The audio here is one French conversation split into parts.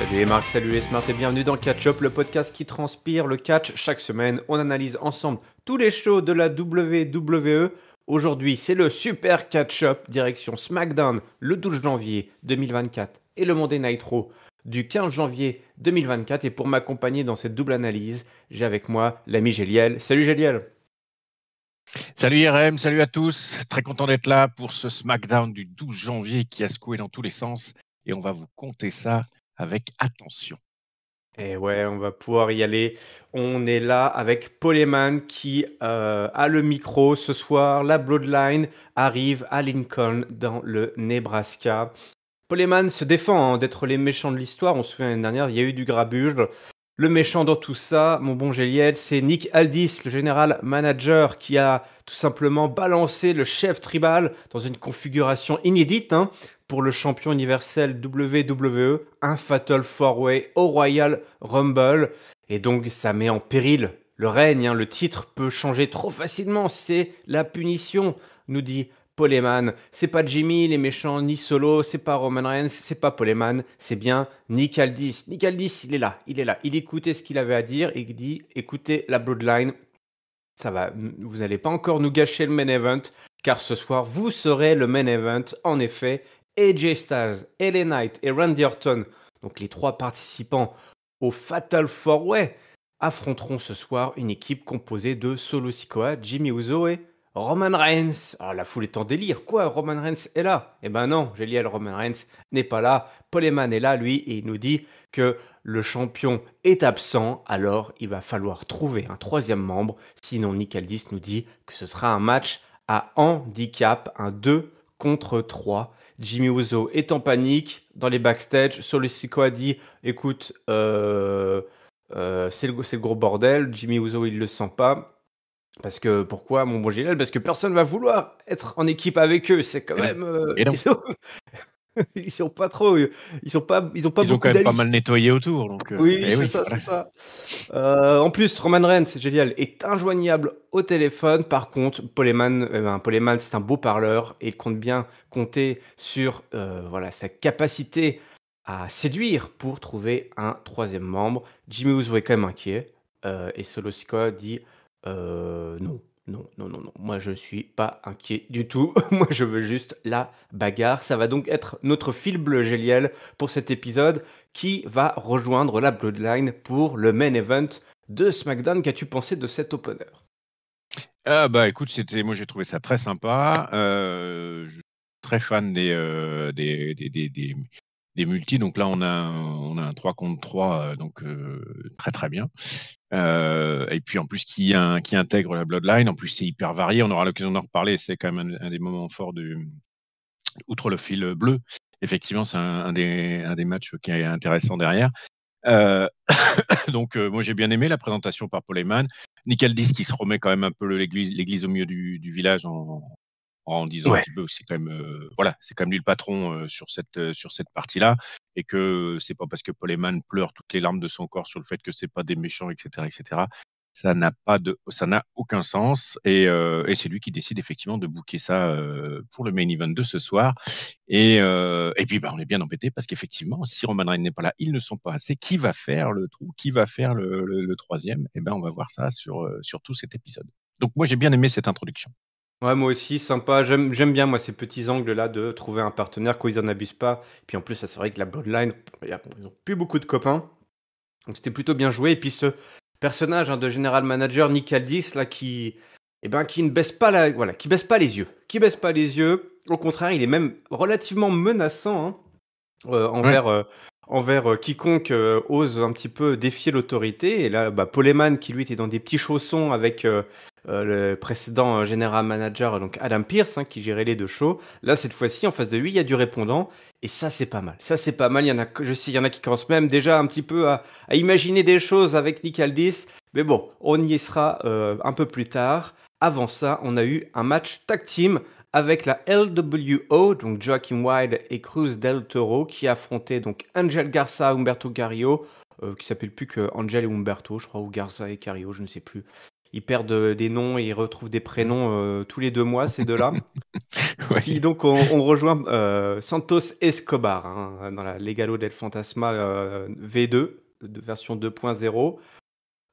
Salut les Marc, salut les Smart et bienvenue dans Catch Up, le podcast qui transpire le catch. Chaque semaine, on analyse ensemble tous les shows de la WWE. Aujourd'hui, c'est le Super Catch Up direction SmackDown le 12 janvier 2024 et le Monday Night Raw du 15 janvier 2024. Et pour m'accompagner dans cette double analyse, j'ai avec moi l'ami Géliel. Salut Géliel. Salut IRM, salut à tous. Très content d'être là pour ce SmackDown du 12 janvier qui a secoué dans tous les sens. Et on va vous compter ça avec attention. Et ouais, on va pouvoir y aller. On est là avec Paul Heyman qui a le micro ce soir. La Bloodline arrive à Lincoln dans le Nebraska. Paul Heyman se défend d'être les méchants de l'histoire. On se souvient l'année dernière, il y a eu du grabuge. Le méchant dans tout ça, mon bon Géliel, c'est Nick Aldis, le général manager, qui a tout simplement balancé le chef tribal dans une configuration inédite pour le champion universel WWE, un Fatal 4-Way au Royal Rumble. Et donc, ça met en péril le règne. Le titre peut changer trop facilement. C'est la punition, nous dit Paul Heyman. C'est pas Jimmy, les méchants, ni Solo, c'est pas Roman Reigns, c'est pas Paul Heyman, c'est bien Nick Aldis. Nick Aldis, il est là. Il écoutait ce qu'il avait à dire et il dit écoutez la Bloodline, ça va, vous n'allez pas encore nous gâcher le main event, car ce soir, vous serez le main event. En effet, AJ Styles, LA Knight et Randy Orton, donc les trois participants au Fatal 4-Way, affronteront ce soir une équipe composée de Solo Sikoa, Jimmy Uso et Roman Reigns. Ah, la foule est en délire. Quoi, Roman Reigns est là? Eh ben non, Géliel, Roman Reigns n'est pas là. Paul Heyman est là, lui, et il nous dit que le champion est absent, alors il va falloir trouver un troisième membre. Sinon, Nick Aldis nous dit que ce sera un match à handicap, un 2 contre 3. Jimmy Uso est en panique dans les backstage. Solo Sikoa dit écoute, c'est le gros bordel. Jimmy Uso, il le sent pas. Parce que pourquoi, mon bon Gilles? Parce que personne va vouloir être en équipe avec eux. C'est quand même. Ils sont pas trop. Ils ont pas Ils ont beaucoup quand même d'amis. pas mal nettoyé autour. Donc, Oui, c'est ça, voilà. C'est ça. En plus, Roman Reigns, c'est génial, est injoignable au téléphone. Par contre, Paul Heyman, c'est un beau parleur et il compte bien compter sur sa capacité à séduire pour trouver un troisième membre. Jimmy Uso est quand même inquiet et Solo Sikoa dit non. Moi, je suis pas inquiet du tout. Moi, je veux juste la bagarre. Ça va donc être notre fil bleu Géliel pour cet épisode qui va rejoindre la Bloodline pour le main event de SmackDown. Qu'as-tu pensé de cet opener? Écoute, moi j'ai trouvé ça très sympa. Je suis très fan des multis. Donc là, on a un 3 contre 3, donc très très bien. Et puis en plus qui intègre la Bloodline. En plus, c'est hyper varié. On aura l'occasion d'en reparler. C'est quand même un des moments forts outre le fil bleu. Effectivement, c'est un des matchs qui est intéressant derrière. Donc, moi j'ai bien aimé la présentation par Paul Heyman. Nick Aldis qui se remet quand même un peu l'église au milieu du village en disant un petit peu que c'est quand même c'est quand même lui le patron sur cette partie-là, et que c'est pas parce que Paul Heyman pleure toutes les larmes de son corps sur le fait que c'est pas des méchants, etc. Ça n'a aucun sens, et c'est lui qui décide effectivement de booker ça pour le main event de ce soir. Et puis on est bien embêté parce qu'effectivement, si Roman Reigns n'est pas là, ils ne sont pas assez. Qui va faire le trou? Qui va faire le troisième? On va voir ça sur tout cet épisode. Donc moi j'ai bien aimé cette introduction. Ouais, moi aussi, sympa. J'aime bien, moi, ces petits angles-là de trouver un partenaire quand ils en abusent pas. Puis en plus, ça, c'est vrai que la Bloodline, ils ont plus beaucoup de copains. Donc c'était plutôt bien joué. Et puis ce personnage de General Manager, Nick Aldis, là, qui ne baisse pas qui baisse pas les yeux. Qui baisse pas les yeux. Au contraire, il est même relativement menaçant envers quiconque ose un petit peu défier l'autorité. Et là, Paul Heyman, qui lui était dans des petits chaussons avec le précédent General Manager, donc Adam Pearce, qui gérait les deux shows. Là, cette fois-ci, en face de lui, il y a du répondant. Et ça, c'est pas mal. Ça, c'est pas mal. Je sais, il y en a qui commencent même déjà un petit peu à imaginer des choses avec Nick Aldis. Mais bon, on y sera un peu plus tard. Avant ça, on a eu un match tag team avec la LWO, donc Joaquin Wilde et Cruz del Toro, qui affrontaient donc Angel Garza, Humberto Carrillo, qui s'appelle plus que Angel et Humberto, je crois, ou Garza et Carrillo, je ne sais plus. ils perdent des noms et ils retrouvent des prénoms tous les 2 mois, ces deux-là. Puis Ouais. donc on rejoint Santos Escobar dans la Legado del Fantasma V2, de version 2.0.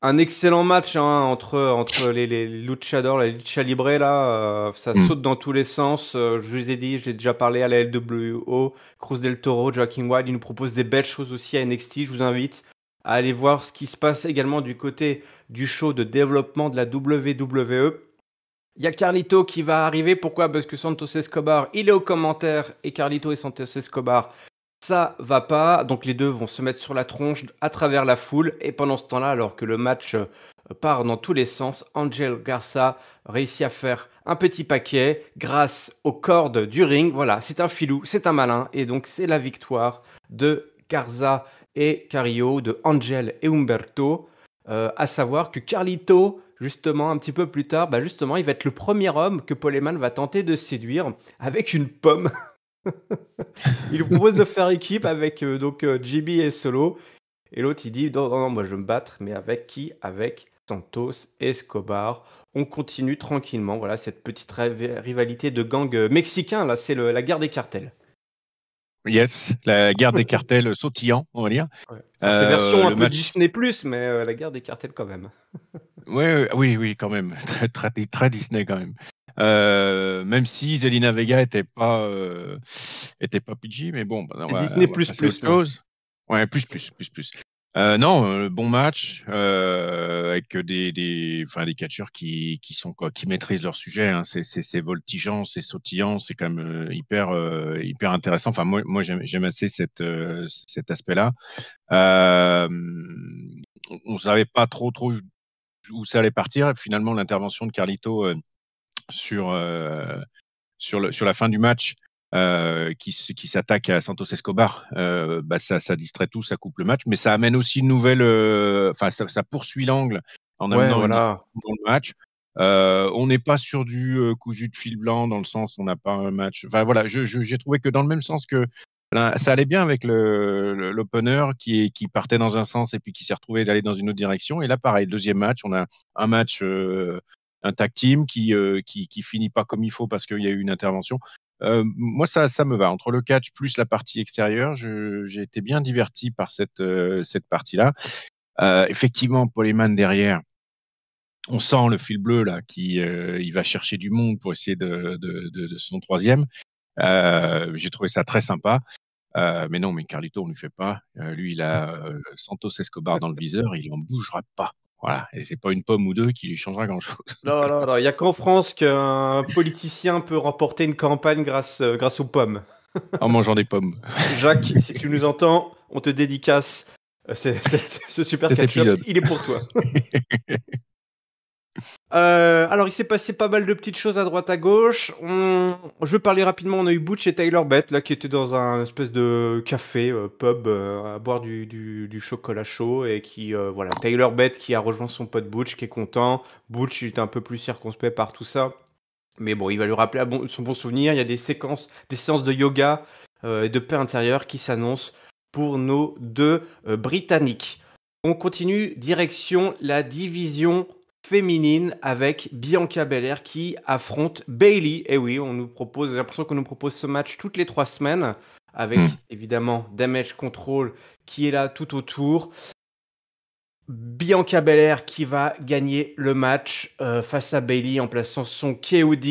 Un excellent match entre les luchadors, la lucha libre là, ça Mm. saute dans tous les sens. Je vous ai dit, j'ai déjà parlé à la LWO, Cruz del Toro, Joaquin Wild, ils nous proposent des belles choses aussi à NXT. Je vous invite à aller voir ce qui se passe également du côté du show de développement de la WWE. Il y a Carlito qui va arriver. Pourquoi? Parce que Santos Escobar, il est aux commentaires et Carlito et Santos Escobar, ça va pas. Donc les deux vont se mettre sur la tronche à travers la foule. Et pendant ce temps-là, alors que le match part dans tous les sens, Angel Garza réussit à faire un petit paquet grâce aux cordes du ring. Voilà, c'est un filou, c'est un malin. Et donc c'est la victoire de Garza et Carrillo, de Angel et Humberto. À savoir que Carlito, justement, un petit peu plus tard, bah justement, il va être le premier homme que Paul Heyman va tenter de séduire avec une pomme. Il lui propose de faire équipe avec JB et Solo. Et l'autre, il dit non, non, non, moi je veux me battre, mais avec qui? Avec Santos Escobar. On continue tranquillement. Voilà, cette petite rivalité de gang mexicain. Là, c'est la guerre des cartels. Yes, la guerre des cartels sautillant, on va dire. Ouais. Alors, c'est version un Le peu match. Disney, mais la guerre des cartels quand même. Oui, oui, quand même. Très Disney quand même. Même si Zelina Vega était pas PG, mais bon, bah, C'est Disney, on va passer à autre non. chose. Ouais, plus. Non, bon match avec enfin, des catcheurs qui sont quoi, qui maîtrisent leur sujet. Hein. C'est voltigeant, c'est sautillant, c'est quand même hyper intéressant. Enfin, moi j'aime assez cet aspect-là. On savait pas trop où ça allait partir. Finalement, l'intervention de Carlito sur, sur la fin du match, qui s'attaque à Santos Escobar, bah, ça distrait tout, ça coupe le match, mais ça amène aussi une nouvelle. Enfin, ça poursuit l'angle en Ouais, amenant une voilà. discussion dans le match. On n'est pas sur du cousu de fil blanc dans le sens on n'a pas un match. Enfin voilà, j'ai trouvé que dans le même sens que là, ça allait bien avec l'opener qui partait dans un sens et puis qui s'est retrouvé d'aller dans une autre direction. Et là, pareil, deuxième match, on a un match, un tag team qui finit pas comme il faut parce qu'il y a eu une intervention. Moi, ça me va. Entre le catch plus la partie extérieure, j'ai été bien diverti par cette partie-là. Effectivement, Paul Heyman derrière, on sent le fil bleu là, il va chercher du monde pour essayer de son troisième. J'ai trouvé ça très sympa. Mais non, mais Carlito, on ne lui fait pas. Lui, il a Santos Escobar dans le viseur, il n'en bougera pas. Voilà, et c'est pas une pomme ou deux qui lui changera grand-chose. Non, non, non, il n'y a qu'en France qu'un politicien peut remporter une campagne grâce aux pommes. En mangeant des pommes. Jacques, si tu nous entends, on te dédicace ce super Cet ketchup, épisode. il est pour toi. Alors, il s'est passé pas mal de petites choses à droite à gauche. Je veux parler rapidement. On a eu Butch et Tyler Bate là qui étaient dans un espèce de café pub à boire du chocolat chaud et qui voilà, Tyler Bate qui a rejoint son pote Butch qui est content. Butch il était un peu plus circonspect par tout ça, mais bon, il va lui rappeler son bon souvenir. Il y a des séances de yoga et de paix intérieure qui s'annoncent pour nos deux Britanniques. On continue direction la division féminine avec Bianca Belair qui affronte Bayley. Et oui, j'ai l'impression qu'on nous propose ce match toutes les 3 semaines avec évidemment Damage Control qui est là tout autour. Bianca Belair qui va gagner le match face à Bayley en plaçant son KOD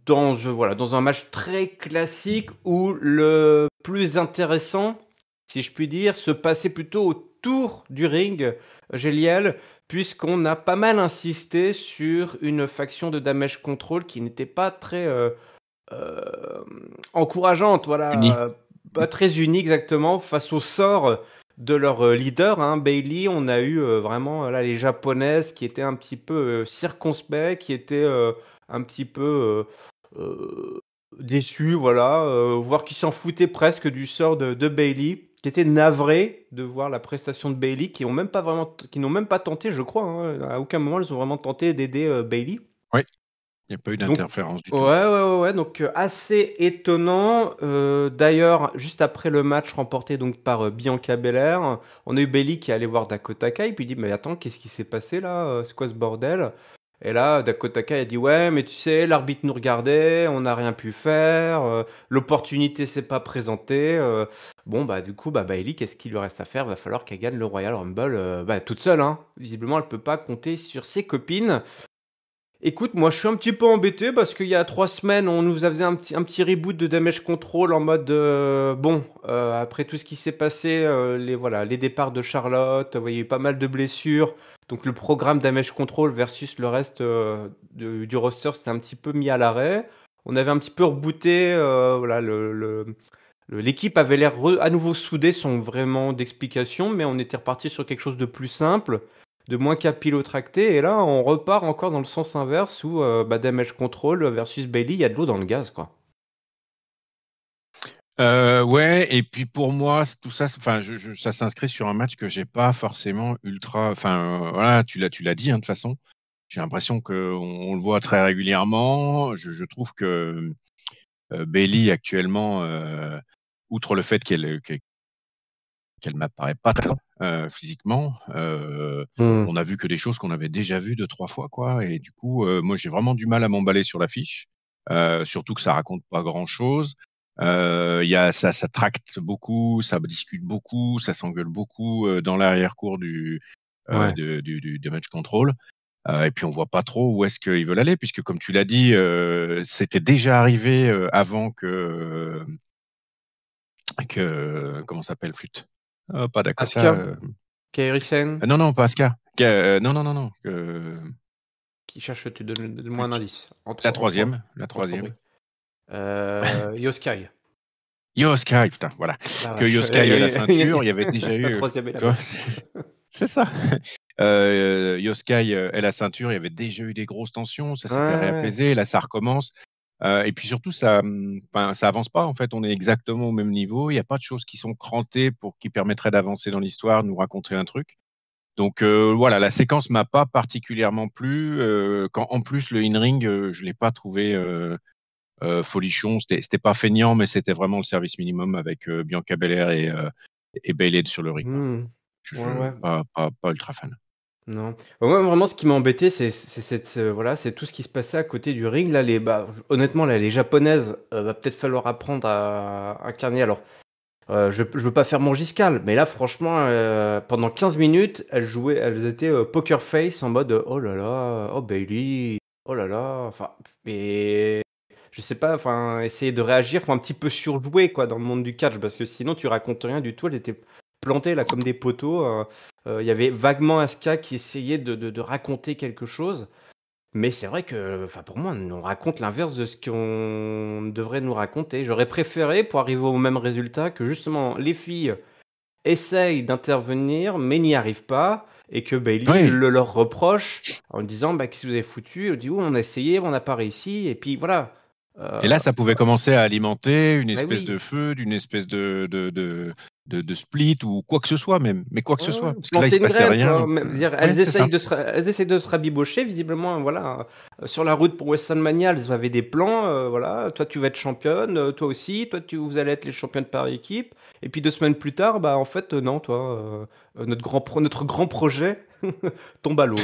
dans un match très classique où le plus intéressant, si je puis dire, se passait plutôt autour du ring, Géliel, puisqu'on a pas mal insisté sur une faction de Damage Control qui n'était pas très euh, encourageante, Uni. voilà, pas très unie exactement face au sort de leur leader, hein, Bayley. On a eu vraiment là les japonaises qui étaient un petit peu circonspects, qui étaient un petit peu déçues, voilà, voire qui s'en foutaient presque du sort de Bayley, qui étaient navrés de voir la prestation de Bayley, qui n'ont même pas tenté, je crois, hein, à aucun moment elles ont vraiment tenté d'aider Bayley. Oui, Il n'y a pas eu Donc d'interférence du ouais, tout. ouais, donc assez étonnant. D'ailleurs, juste après le match remporté donc par, Bianca Belair, on a eu Bayley qui est allée voir Dakota Kai, puis il dit: «Mais attends, qu'est-ce qui s'est passé là, c'est quoi ce bordel?» Et là, Dakota Kai a dit: «Ouais, mais tu sais, l'arbitre nous regardait, on n'a rien pu faire, l'opportunité s'est pas présentée», bon, bah, du coup, bah, Bayley, qu'est-ce qu'il lui reste à faire? Va falloir qu'elle gagne le Royal Rumble, bah, toute seule, hein. Visiblement, elle peut pas compter sur ses copines. Écoute, moi je suis un petit peu embêté parce qu'il y a 3 semaines, on nous a fait un petit reboot de Damage Control en mode, bon, après tout ce qui s'est passé, les départs de Charlotte, il y a eu pas mal de blessures. Donc le programme Damage Control versus le reste, du roster, c'était un petit peu mis à l'arrêt. On avait un petit peu rebooté, voilà, l'équipe avait l'air à nouveau soudée sans vraiment d'explication, mais on était reparti sur quelque chose de plus simple, de moins capillotracté. Et là, on repart encore dans le sens inverse où bah, Damage Control versus Bailey, il y a de l'eau dans le gaz, quoi. Ouais, et puis pour moi, tout ça, enfin, ça s'inscrit sur un match que j'ai pas forcément ultra. Enfin, voilà, tu l'as dit, hein, de toute façon. J'ai l'impression qu'on le voit très régulièrement. Je trouve que Bailey actuellement, outre le fait qu'elle m'apparaît pas très physiquement, Hmm. on a vu que des choses qu'on avait déjà vues 2-3 fois, quoi. Et du coup, moi, j'ai vraiment du mal à m'emballer sur l'affiche, surtout que ça raconte pas grand-chose. Ça tracte beaucoup, ça discute beaucoup, ça s'engueule beaucoup dans l'arrière-cour Ouais. du Damage Control. Et puis on voit pas trop où est-ce qu'ils veulent aller, puisque comme tu l'as dit, c'était déjà arrivé avant que comment s'appelle Flûte? Pas Dakota. Asuka, Kairi Sane, Non, non, pas Asuka. Non, non, non, non. qui cherche, tu donnes-moi un Flûte. indice. La Entre, troisième. La entre troisième. briques. Yoskai. Yoskai, putain, voilà. La Que vache. Yoskai ait la ceinture, il y avait déjà La eu. troisième est Tu vois, là-bas. c'est ça. Yoskai ait la ceinture, il y avait déjà eu des grosses tensions, ça Ouais, s'était ouais. réapaisé, là ça recommence. Et puis surtout, ça avance pas en fait, on est exactement au même niveau, il n'y a pas de choses qui sont crantées qui permettraient d'avancer dans l'histoire, de nous raconter un truc. Donc voilà, la séquence m'a pas particulièrement plu. Quand en plus le in-ring, je l'ai pas trouvé folichon. C'était pas feignant, mais c'était vraiment le service minimum avec Bianca Belair et Bayley sur le ring, quoi. Hmm. Ouais, ouais. Pas ultra fan. Non. Bah, moi, vraiment, ce qui m'a embêté, c'est cette, voilà, c'est tout ce qui se passait à côté du ring. Là, honnêtement, là, les japonaises, va peut-être falloir apprendre à incarner. Alors, je veux pas faire mon Giscal, mais là, franchement, pendant 15 minutes, elles étaient poker face en mode oh là là, oh Bailey, oh là là. Enfin, mais je sais pas, enfin, essayer de réagir, faut un petit peu surjouer quoi dans le monde du catch parce que sinon tu racontes rien du tout. Elles étaient plantées là comme des poteaux. Il y avait vaguement Asuka qui essayait de raconter quelque chose. Mais c'est vrai que, enfin, pour moi, on raconte l'inverse de ce qu'on devrait nous raconter. J'aurais préféré, pour arriver au même résultat, que justement les filles essayent d'intervenir, mais n'y arrivent pas, et que Bailey Oui. le leur reproche en disant bah, qu'est-ce que vous avez foutu? Elle dit oui, on a essayé, on n'a pas réussi, et puis voilà. Et Euh, là, ça pouvait commencer à alimenter une mais espèce de oui, feu, d'une espèce de split ou quoi que ce soit même. Mais quoi que ouais, ce ouais, soit. Parce que là, il planter se une passait graine, rien. quoi. Donc, Dire, ouais, c'est ça. elles essayent de se rabibocher, visiblement, voilà. Sur la route pour WrestleMania, elles avaient des plans, voilà. Toi, tu vas être championne, toi aussi, vous allez être les championnes par équipe. Et puis 2 semaines plus tard, bah, en fait, non, toi, notre grand projet tombe à l'eau.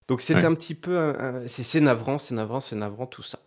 Donc c'était Ouais. un petit peu, c'est navrant, c'est navrant, c'est navrant, tout ça.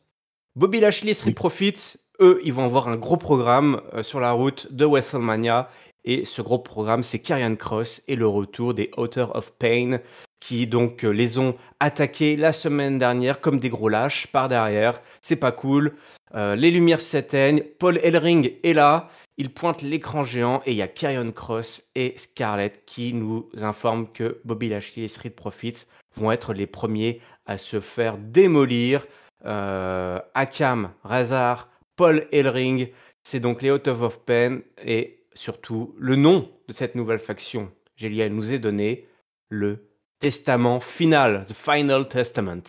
Bobby Lashley et Street Oui. Profits, eux, ils vont avoir un gros programme sur la route de WrestleMania. Et ce gros programme, c'est Karrion Kross et le retour des Authors of Pain, qui donc les ont attaqués la semaine dernière comme des gros lâches par derrière. C'est pas cool. Les lumières s'éteignent. Paul Ellering est là. Il pointe l'écran géant et il y a Karrion Kross et Scarlett qui nous informent que Bobby Lashley et Street Profits vont être les premiers à se faire démolir. Akam, Razar, Paul Ellering, c'est donc les Out of Pain et surtout le nom de cette nouvelle faction. Gélia nous est donné le Testament final, The Final Testament.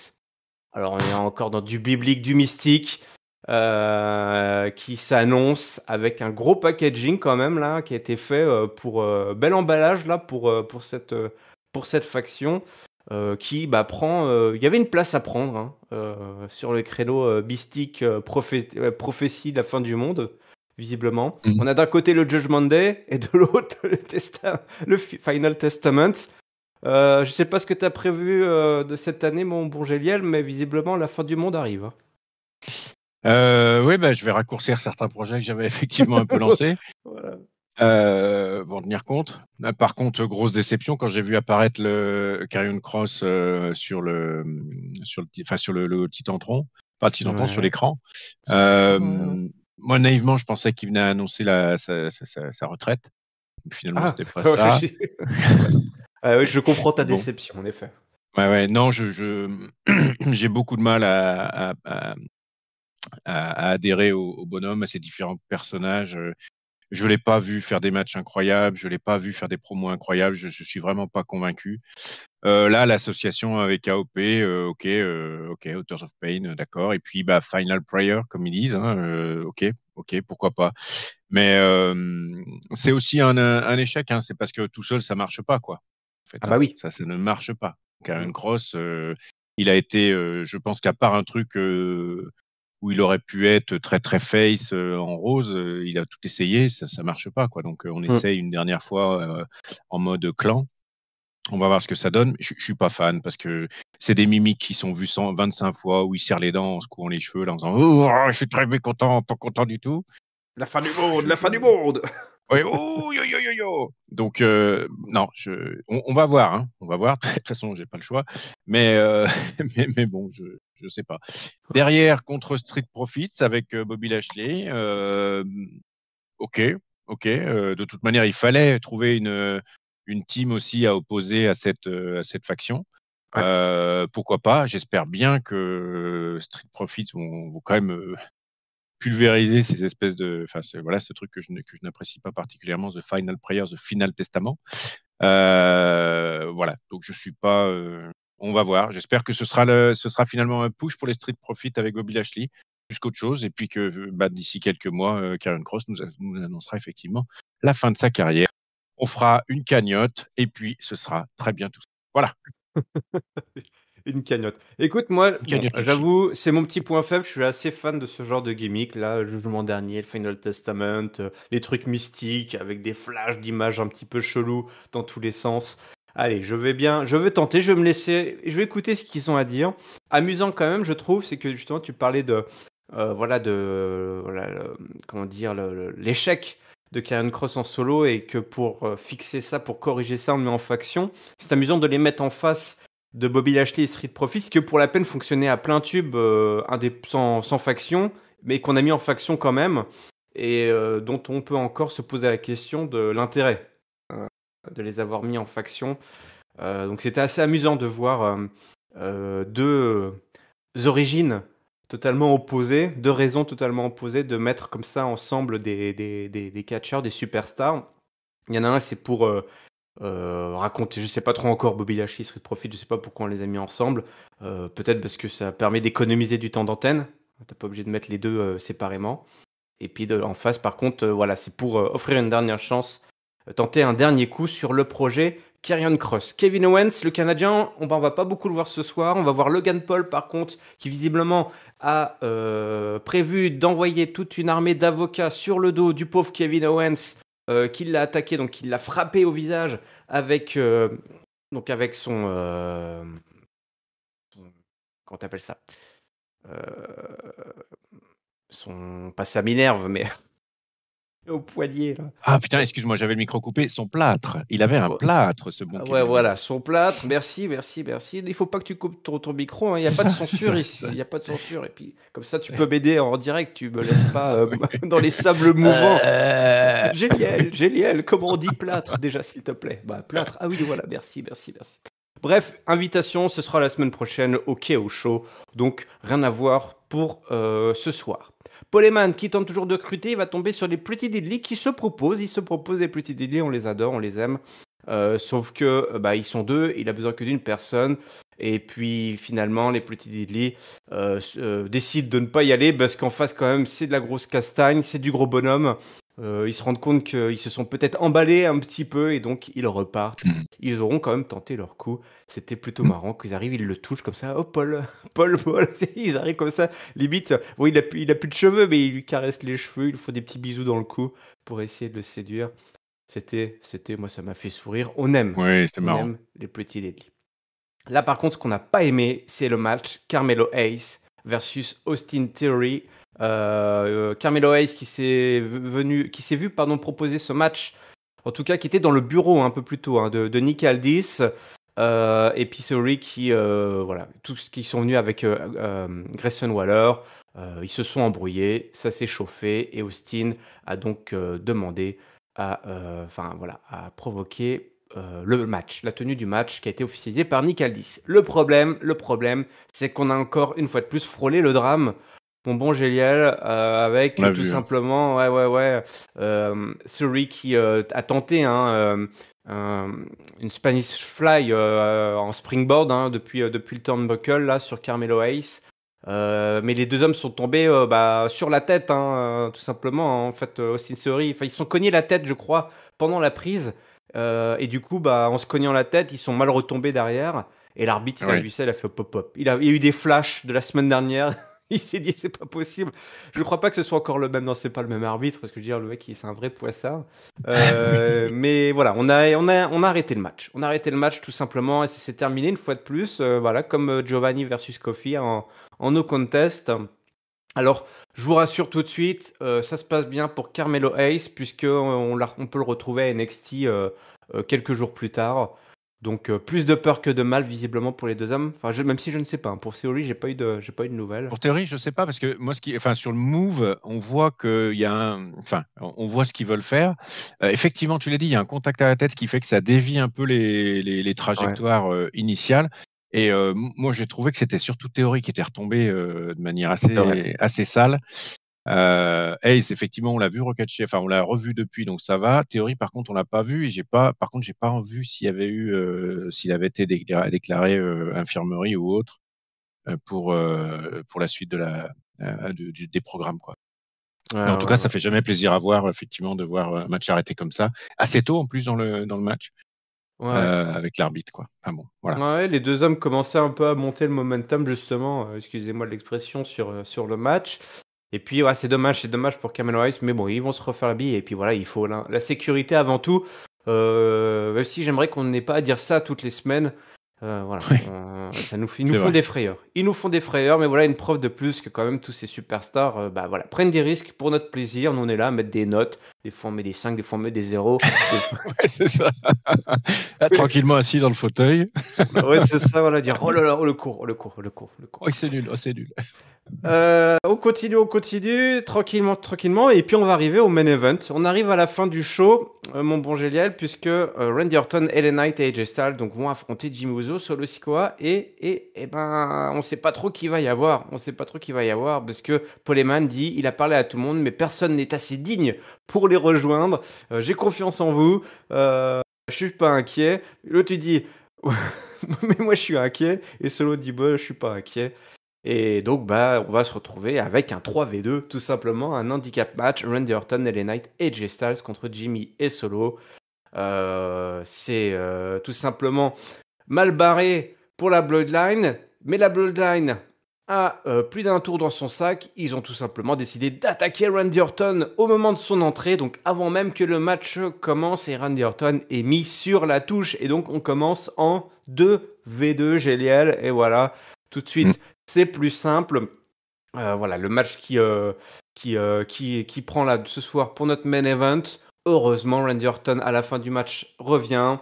Alors on est encore dans du biblique, du mystique qui s'annonce avec un gros packaging quand même là qui a été fait pour bel emballage là pour cette faction. qui prend. Il y avait une place à prendre sur le créneau mystique, prophétie de la fin du monde, visiblement. Mhm. On a d'un côté le Judgment Day et de l'autre le Final Testament. Je sais pas ce que tu as prévu de cette année, mon bon Géliel, mais visiblement la fin du monde arrive. Oui, je vais raccourcir certains projets que j'avais effectivement un peu lancés. Voilà. Pour en tenir compte. Par contre, grosse déception quand j'ai vu apparaître le Carrion Cross sur le Titantron, pas le Titantron, sur Ouais. l'écran. Sur l'écran, ouais. Moi, naïvement, je pensais qu'il venait annoncer sa retraite. Finalement, Ah, c'était pas ça. ouais. Ouais, je comprends ta Bon, déception, en effet. ouais, non, j'ai beaucoup de mal à adhérer au bonhomme, à ses différents personnages. Je l'ai pas vu faire des matchs incroyables, je l'ai pas vu faire des promos incroyables, je suis vraiment pas convaincu. Là, l'association avec AOP, OK, Authors of Pain, d'accord. Et puis, Final Prayer, comme ils disent, hein, OK, pourquoi pas. Mais c'est aussi un échec, hein, c'est parce que tout seul, ça marche pas, quoi. En fait, Ah hein, bah oui. ça ne marche pas. Karrion Mm. Cross, il a été, je pense qu'à part un truc où il aurait pu être très très face en rose, il a tout essayé, ça marche pas, quoi. Donc on Mm. essaye une dernière fois en mode clan. On va voir ce que ça donne. Je suis pas fan parce que c'est des mimiques qui sont vues 25 fois où il serre les dents en secouant les cheveux là, en disant oh, je suis très mécontent, pas content du tout. La fin du monde, Je, la je... fin du monde. Ouais, oh, yo, yo, yo, yo. Donc, non, on va voir. Hein. On va voir. De toute façon, j'ai pas le choix. Mais, mais bon, je sais pas. Derrière, contre Street Profits avec Bobby Lashley. OK, OK. De toute manière, il fallait trouver une team aussi à opposer à cette faction. Ouais. Pourquoi pas? J'espère bien que Street Profits vont quand même pulvériser ces espèces de. Enfin, voilà, ce truc que je n'apprécie pas particulièrement, The Final Prayer, The Final Testament. Voilà, donc je suis pas. On va voir. J'espère que ce sera finalement un push pour les Street Profits avec Bobby Lashley, plus qu'autre chose, et puis que d'ici quelques mois, Karrion Cross nous annoncera effectivement la fin de sa carrière. On fera une cagnotte, et puis ce sera très bien tout ça. Voilà, Une cagnotte. Écoute, moi, une bon, cagnotte Litchi. j'avoue, c'est mon petit point faible. Je suis assez fan de ce genre de gimmick, là, le Jugement dernier, le Final Testament, les trucs mystiques avec des flashs d'images un petit peu chelous dans tous les sens. Allez, je vais tenter, je vais me laisser, je vais écouter ce qu'ils ont à dire. Amusant quand même, je trouve, c'est que justement, tu parlais voilà, comment dire, l'échec de Karrion Cross en solo et que pour fixer ça, pour corriger ça, on le met en faction. C'est amusant de les mettre en face de Bobby Lashley et Street Profits, qui pour la peine fonctionnaient à plein tube, sans faction, mais qu'on a mis en faction quand même, et dont on peut encore se poser la question de l'intérêt de les avoir mis en faction. Donc c'était assez amusant de voir deux origines totalement opposées, deux raisons totalement opposées de mettre comme ça ensemble des catcheurs, des superstars. Il y en a un, c'est pour raconter, je sais pas trop encore, Bobby Lashley, Street Profit, je sais pas pourquoi on les a mis ensemble. Peut-être parce que ça permet d'économiser du temps d'antenne. T'es pas obligé de mettre les deux séparément. Et puis en face, par contre, voilà, c'est pour offrir une dernière chance, tenter un dernier coup sur le projet Karrion Cross. Kevin Owens, le Canadien, on va pas beaucoup le voir ce soir. On va voir Logan Paul, par contre, qui visiblement a prévu d'envoyer toute une armée d'avocats sur le dos du pauvre Kevin Owens, qui l'a attaqué, donc qui l'a frappé au visage avec, avec comment t'appelles ça, pas sa minerve, mais au poignet là. Ah putain, excuse-moi, j'avais le micro coupé. Son plâtre. Il avait un Oh, plâtre, ce bon ouais, Kevin voilà, Owens. son plâtre. Merci, merci, merci. Il faut pas que tu coupes ton micro, hein. Il n'y a C'est pas de ça, c'est censure ça, c'est ici. ça. Il n'y a pas de censure. Et puis, comme ça, tu peux m'aider en direct. Tu me laisses pas Ouais. dans les sables mouvants. Euh, Géliel, comment on dit plâtre déjà, s'il te plaît? Plâtre. Ah oui, voilà, merci, merci, merci. Bref, invitation, ce sera la semaine prochaine au KO Show. Donc, rien à voir pour ce soir. Paul Heyman, qui tente toujours de recruter, il va tomber sur les Pretty Deadly qui se proposent. Ils se proposent, les Pretty Deadly, on les adore, on les aime. Sauf que ils sont deux, il a besoin que d'une personne. Et puis finalement, les Pretty Deadly décident de ne pas y aller parce qu'en face, quand même, c'est de la grosse castagne, c'est du gros bonhomme. Ils se rendent compte qu'ils se sont peut-être emballés un petit peu et donc ils repartent. Mmh. Ils auront quand même tenté leur coup. C'était plutôt Mmh. marrant qu'ils arrivent, ils le touchent comme ça. Oh Paul, Paul, ils arrivent comme ça. Limite, bon, il a plus de cheveux, mais ils lui caressent les cheveux, ils lui font des petits bisous dans le cou pour essayer de le séduire. Moi, ça m'a fait sourire. Ouais, c'était On marrant. aime les petits délits. Là, par contre, ce qu'on n'a pas aimé, c'est le match Carmelo Hayes versus Austin Theory. Carmelo Hayes qui s'est vu proposer ce match, en tout cas qui était dans le bureau un peu plus tôt de Nick Aldis, et puis Theory voilà, tous qui sont venus avec Grayson Waller. Ils se sont embrouillés, ça s'est chauffé et Austin a donc demandé à provoquer le match, la tenue du match qui a été officialisée par Nick Aldis. Le problème, c'est qu'on a encore une fois de plus frôlé le drame, mon bon Géliel, On avec l'a tout vu, hein. simplement, Surrey qui a tenté une Spanish Fly en springboard depuis le turnbuckle là sur Carmelo Hayes. Mais les deux hommes sont tombés sur la tête, tout simplement. En fait, Austin Theory, ils se sont cognés la tête, je crois, pendant la prise. Et du coup, en se cognant la tête, ils sont mal retombés derrière. Et l'arbitre, il a Ouais. vu ça, il a fait pop-pop. Il y a eu des flashs de la semaine dernière. Il s'est dit, c'est pas possible. Je crois pas que ce soit encore le même. Non, c'est pas le même arbitre, parce que je veux dire, le mec, c'est un vrai poissard. Mais voilà, on a arrêté le match. On a arrêté le match tout simplement, et ça s'est terminé une fois de plus. Voilà, comme Giovanni versus Kofi en no contest. Alors, je vous rassure tout de suite, ça se passe bien pour Carmelo Hayes, puisque on peut le retrouver à NXT quelques jours plus tard. Donc, plus de peur que de mal, visiblement, pour les deux hommes. Enfin, même si je ne sais pas, hein. Pour Theory, j'ai pas eu de nouvelles. Pour Theory, je sais pas parce que moi, enfin, sur le move, on voit qu'il y a enfin, on voit ce qu'ils veulent faire. Effectivement, tu l'as dit, il y a un contact à la tête qui fait que ça dévie un peu les Ouais, trajectoires initiales. Et moi, j'ai trouvé que c'était surtout Theory qui était retombé de manière c'est vrai. assez sale. Hayes, effectivement, on l'a vu recatcher, enfin, on l'a revu depuis, donc ça va. Theory, par contre, on l'a pas vu et par contre, j'ai pas vu s'il y avait eu, s'il avait été déclaré infirmerie ou autre pour la suite des programmes, quoi. Ouais, Mais en tout cas, ça ouais. fait jamais plaisir à voir, effectivement, de voir un match arrêté comme ça, assez tôt en plus dans le match, Ouais, ouais. avec l'arbitre, quoi. Enfin bon, voilà. Ouais, les deux hommes commençaient un peu à monter le momentum, justement, excusez-moi de l'expression, sur le match. Et puis, ouais, c'est dommage pour Carmelo Hayes, mais bon, ils vont se refaire la bille. Et puis voilà, il faut la sécurité avant tout. Même si j'aimerais qu'on n'ait pas à dire ça toutes les semaines. Voilà, Oui, ils nous c'est font vrai. des frayeurs. Ils nous font des frayeurs, mais voilà une preuve de plus que quand même tous ces superstars voilà, prennent des risques pour notre plaisir. Nous, on est là à mettre des notes. Des fois, on met des 5, des fois, on met des 0. Des fois... Ouais, c'est ça. Là, tranquillement assis dans le fauteuil. Ouais, c'est ça, voilà, dire oh là là, oh le cours, oh le cours, oh le cours, le cours. Oh, c'est nul, oh, c'est nul. On continue, tranquillement, tranquillement, et puis on va arriver au main event. On arrive à la fin du show, mon bon Géliel, puisque Randy Orton, LA Knight et AJ Styles donc, vont affronter Jimmy Uso, Solo Sikoa, et ben, on sait pas trop qui va y avoir. On sait pas trop qui va y avoir, parce que Paul Heyman dit, il a parlé à tout le monde, mais personne n'est assez digne pour les rejoindre. J'ai confiance en vous, je suis pas inquiet. L'autre, il dit, mais moi je suis inquiet, et Solo dit, bah, je suis pas inquiet. Et donc, on va se retrouver avec un 3v2, tout simplement, un handicap match, Randy Orton, LA Knight et AJ Styles contre Jimmy et Solo. C'est tout simplement mal barré pour la Bloodline, mais la Bloodline a plus d'un tour dans son sac. Ils ont tout simplement décidé d'attaquer Randy Orton au moment de son entrée, donc avant même que le match commence, et Randy Orton est mis sur la touche. Et donc, on commence en 2v2, Géliel, et voilà, tout de Mm. suite, c'est plus simple. Voilà, le match qui prend là ce soir pour notre main event. Heureusement, Randy Orton, à la fin du match, revient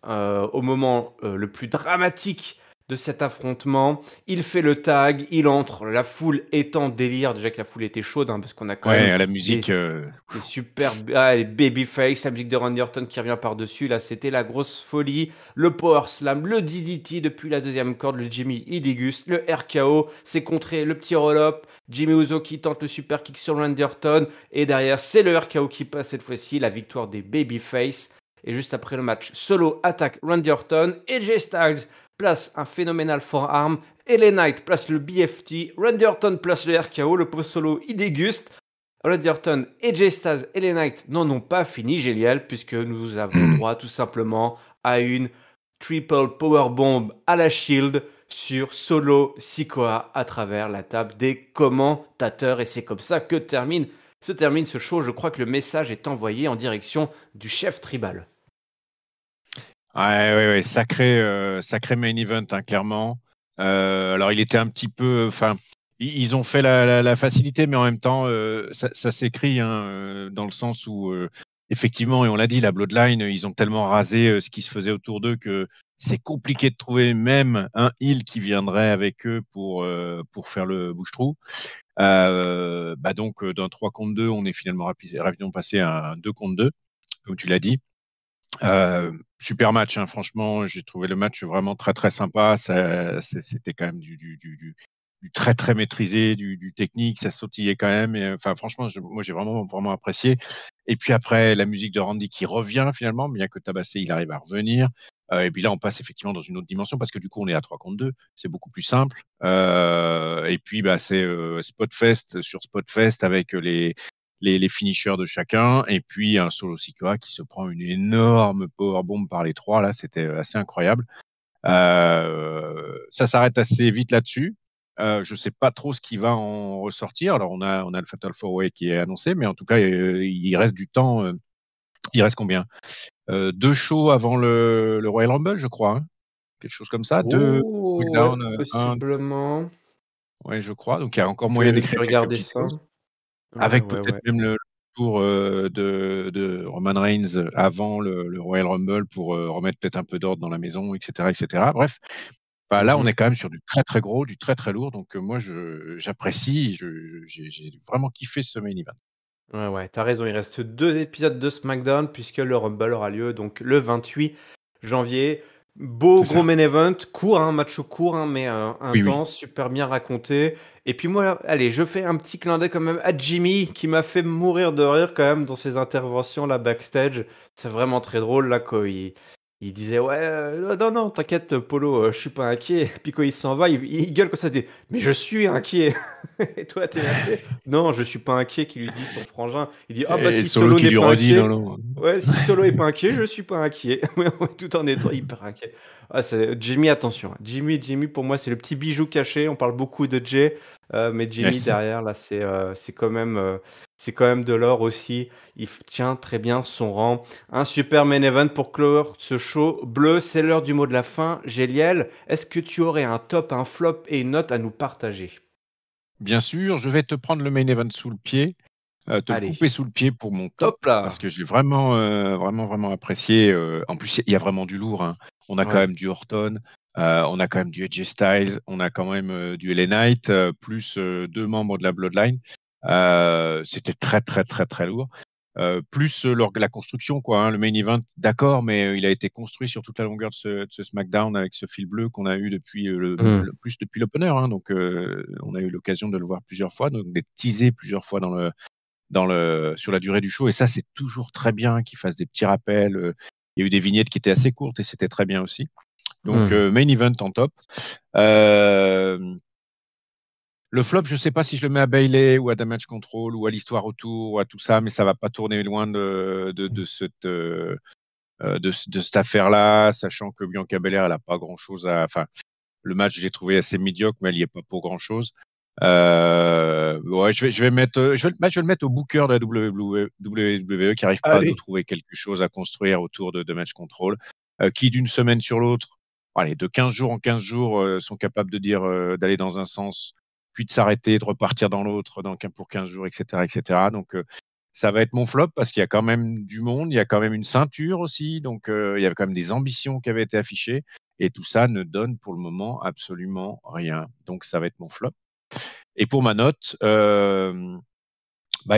au moment le plus dramatique de cet affrontement. Il fait le tag, il entre, la foule est en délire. Déjà que la foule était chaude, parce qu'on a quand Ouais, même à la musique, des super les babyface, la musique de Randy Orton qui revient par-dessus. Là, c'était la grosse folie. Le power slam, le DDT depuis la deuxième corde, le Jimmy, il déguste. Le RKO, c'est contré, le petit roll-up. Jimmy Uso qui tente le super kick sur Randy Orton. Et derrière, c'est le RKO qui passe cette fois-ci, la victoire des babyface. Et juste après le match, Solo attaque Randy Orton. AJ Styles place un phénoménal forearm. LA Knight place le BFT. Randy Orton place le RKO. Le pauvre Solo, il déguste. Randy Orton, AJ Styles et les Knights n'en ont pas fini, Géliel, puisque nous avons droit tout simplement à une triple powerbomb à la Shield sur Solo Sikoa à travers la table des commentateurs. Et c'est comme ça que se termine ce show. Je crois que le message est envoyé en direction du chef tribal. Ouais, sacré main event, hein, clairement. Alors, il était un petit peu. Enfin, ils ont fait la facilité, mais en même temps, ça s'écrit, hein, dans le sens où, effectivement, et on l'a dit, la Bloodline, ils ont tellement rasé ce qui se faisait autour d'eux que c'est compliqué de trouver même un heel qui viendrait avec eux pour faire le bouche-trou. Donc, d'un 3 contre 2, on est finalement rapidement passé à un 2 contre 2, comme tu l'as dit. Super match, hein, franchement, j'ai trouvé le match vraiment très très sympa. C'était quand même du très très maîtrisé, du technique, ça sautillait quand même. Et, enfin, franchement, moi j'ai vraiment apprécié. Et puis après, la musique de Randy qui revient finalement, bien que tabassé, il arrive à revenir. Et puis là, on passe effectivement dans une autre dimension parce que du coup, on est à 3 contre 2. C'est beaucoup plus simple. Et puis, c'est Spotfest sur Spotfest avec les finishers de chacun, et puis un Solo Sikoa qui se prend une énorme powerbomb par les trois. Là, c'était assez incroyable. Ça s'arrête assez vite là-dessus. Je sais pas trop ce qui va en ressortir. Alors, on a le Fatal 4-Way qui est annoncé, mais en tout cas, il reste du temps. Il reste combien 2 shows avant le Royal Rumble, je crois, hein, quelque chose comme ça. 2 Oh, ouais, SmackDown, 1. possiblement. Ouais, je crois. Donc, il y a encore moyen Je d'écrire vais quelques regarder petites ça. choses. Ouais, Avec ouais, peut-être ouais. même le tour de Roman Reigns avant le Royal Rumble pour remettre peut-être un peu d'ordre dans la maison, etc., etc. Bref, là, on est quand même sur du très très gros, du très très lourd. Donc moi, j'apprécie, j'ai vraiment kiffé ce main event. Ouais, ouais, t'as raison, il reste 2 épisodes de SmackDown puisque le Rumble aura lieu donc le 28 janvier. Beau C'est gros ça. main event, court, hein, match court, hein, mais Oui, oui. intense, super bien raconté. Et puis moi, allez, je fais un petit clin d'œil quand même à Jimmy qui m'a fait mourir de rire quand même dans ses interventions là backstage. C'est vraiment très drôle là quand il disait ouais, non, non, t'inquiète Polo, je suis pas inquiet. Puis quand il s'en va, il gueule comme ça, il dit mais je suis inquiet. Et toi, t'es là, non, je suis pas inquiet, qui lui dit son frangin. Il dit ah bah Et si Solo Solo qui n'est lui pas redit non, inquiet. non. Ouais, si Solo est pas inquiet, je suis pas inquiet. Ouais, ouais, tout en étant hyper inquiet. Ah, Jimmy, attention, hein. Jimmy, pour moi, c'est le petit bijou caché. On parle beaucoup de Jay, mais Jimmy Yes. derrière, là, c'est quand même de l'or aussi. Tient très bien son rang. Un super main event pour clore ce show bleu. C'est l'heure du mot de la fin. Géliel, est-ce que tu aurais un top, un flop et une note à nous partager? Bien sûr, je vais te prendre le main event sous le pied, te le Allez, couper sous le pied pour mon top, hop là. parce que j'ai vraiment apprécié. En plus, il y a vraiment du lourd, hein. On a quand Ouais. même du Orton, on a quand même du AJ Styles, on a quand même du LA Knight, plus 2 membres de la Bloodline. C'était très, très, très, très lourd. Plus la construction, quoi, hein, le main event, d'accord, mais il a été construit sur toute la longueur de ce SmackDown avec ce fil bleu qu'on a eu depuis plus depuis l'opener, hein. Donc, on a eu l'occasion de le voir plusieurs fois, donc d'être teasé plusieurs fois sur la durée du show. Et ça, c'est toujours très bien qu'ils fassent des petits rappels. Il y a eu des vignettes qui étaient assez courtes et c'était très bien aussi. Donc, Mmh. main event en top. Euh, le flop, je ne sais pas si je le mets à Bailey ou à Damage Control ou à l'histoire autour ou à tout ça, mais ça va pas tourner loin de cette affaire-là, sachant que Bianca Belair, elle a pas grand-chose à. Enfin, le match, je l'ai trouvé assez médiocre, mais elle n'y est pas pour grand-chose. Ouais, je vais mettre, je vais le mettre au booker de la WWE qui n'arrive pas à nous Allez. trouver quelque chose à construire autour de Match Control, qui d'une semaine sur l'autre, allez, de 15 jours en 15 jours, sont capables de dire d'aller dans un sens, puis de s'arrêter, de repartir dans l'autre pour 15 jours, etc., etc. Donc, ça va être mon flop parce qu'il y a quand même du monde, il y a quand même une ceinture aussi, donc il y avait quand même des ambitions qui avaient été affichées, et tout ça ne donne pour le moment absolument rien. Donc, ça va être mon flop. Et pour ma note, ils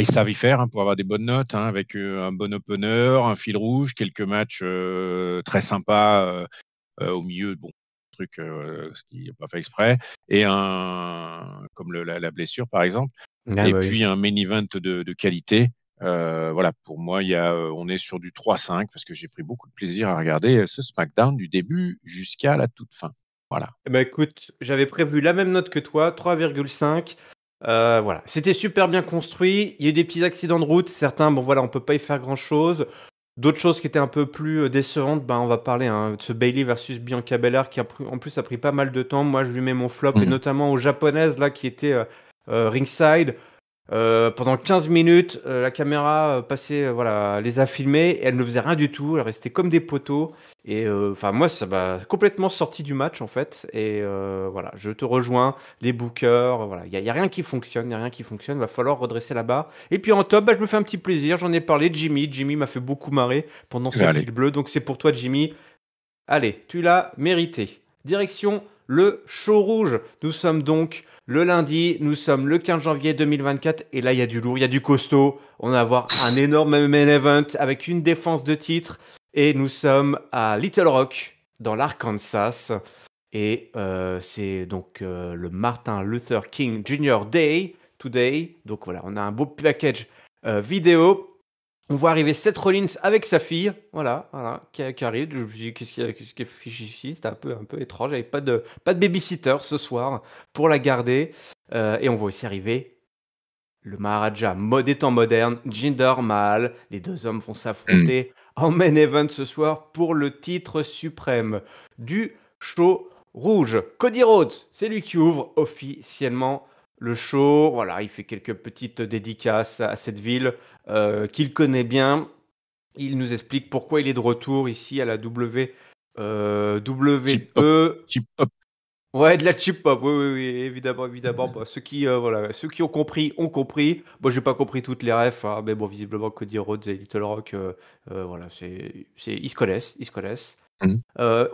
savent y faire, hein, pour avoir des bonnes notes, hein, avec un bon opener, un fil rouge, quelques matchs très sympas au milieu, bon, truc ce qui n'est pas fait exprès, et comme la blessure par exemple, Ah et bah oui. puis un main event de qualité. Voilà, pour moi, on est sur du 3-5 parce que j'ai pris beaucoup de plaisir à regarder ce SmackDown du début jusqu'à la toute fin. Voilà. Eh bah, écoute, j'avais prévu la même note que toi, 3,5. Voilà, c'était super bien construit. Il y a eu des petits accidents de route. Certains, bon voilà, on peut pas y faire grand-chose. D'autres choses qui étaient un peu plus, décevantes, ben, on va parler, hein, de ce Bayley versus Bianca Belair qui en plus a pris pas mal de temps. Moi, je lui mets mon flop et Mhm. notamment aux japonaises là qui étaient, ringside. Pendant 15 minutes, la caméra, passait, voilà, les a filmées et elles ne faisaient rien du tout. Elles restaient comme des poteaux et enfin moi ça m'a complètement sorti du match en fait et voilà, je te rejoins, les bookers, voilà, il y a rien qui fonctionne, il y a rien qui fonctionne, va falloir redresser la barre et puis en top, bah, je me fais un petit plaisir, j'en ai parlé, Jimmy m'a fait beaucoup marrer pendant Eh ben, ce allez. fil bleu, donc c'est pour toi Jimmy. Allez, tu l'as mérité. Direction le show rouge. Nous sommes donc le lundi, nous sommes le 15 janvier 2024 et là il y a du lourd, il y a du costaud. On va avoir un énorme main event avec une défense de titre et nous sommes à Little Rock dans l'Arkansas et c'est donc le Martin Luther King Jr. Day today. Donc voilà, on a un beau package vidéo. On voit arriver Seth Rollins avec sa fille, voilà, qui arrive. Je me suis dit, qu'est-ce qui est fichu ici? C'était un peu étrange. Il n'y avait pas de babysitter ce soir pour la garder. Et on voit aussi arriver le Maharaja des temps modernes, Jinder Mahal. Les deux hommes vont Mhm. s'affronter en main event ce soir pour le titre suprême du show rouge. Cody Rhodes, c'est lui qui ouvre officiellement le show. Voilà, il fait quelques petites dédicaces à cette ville qu'il connaît bien. Il nous explique pourquoi il est de retour ici à la Chip hop, WWE. chip hop. Ouais, de la chip hop, oui, oui, oui, évidemment, évidemment. Bah, voilà, ceux qui ont compris, ont compris. Moi, j'ai pas compris toutes les refs, hein, mais bon, visiblement, Cody Rhodes et Little Rock, voilà, ils se connaissent, ils se connaissent. Mhm.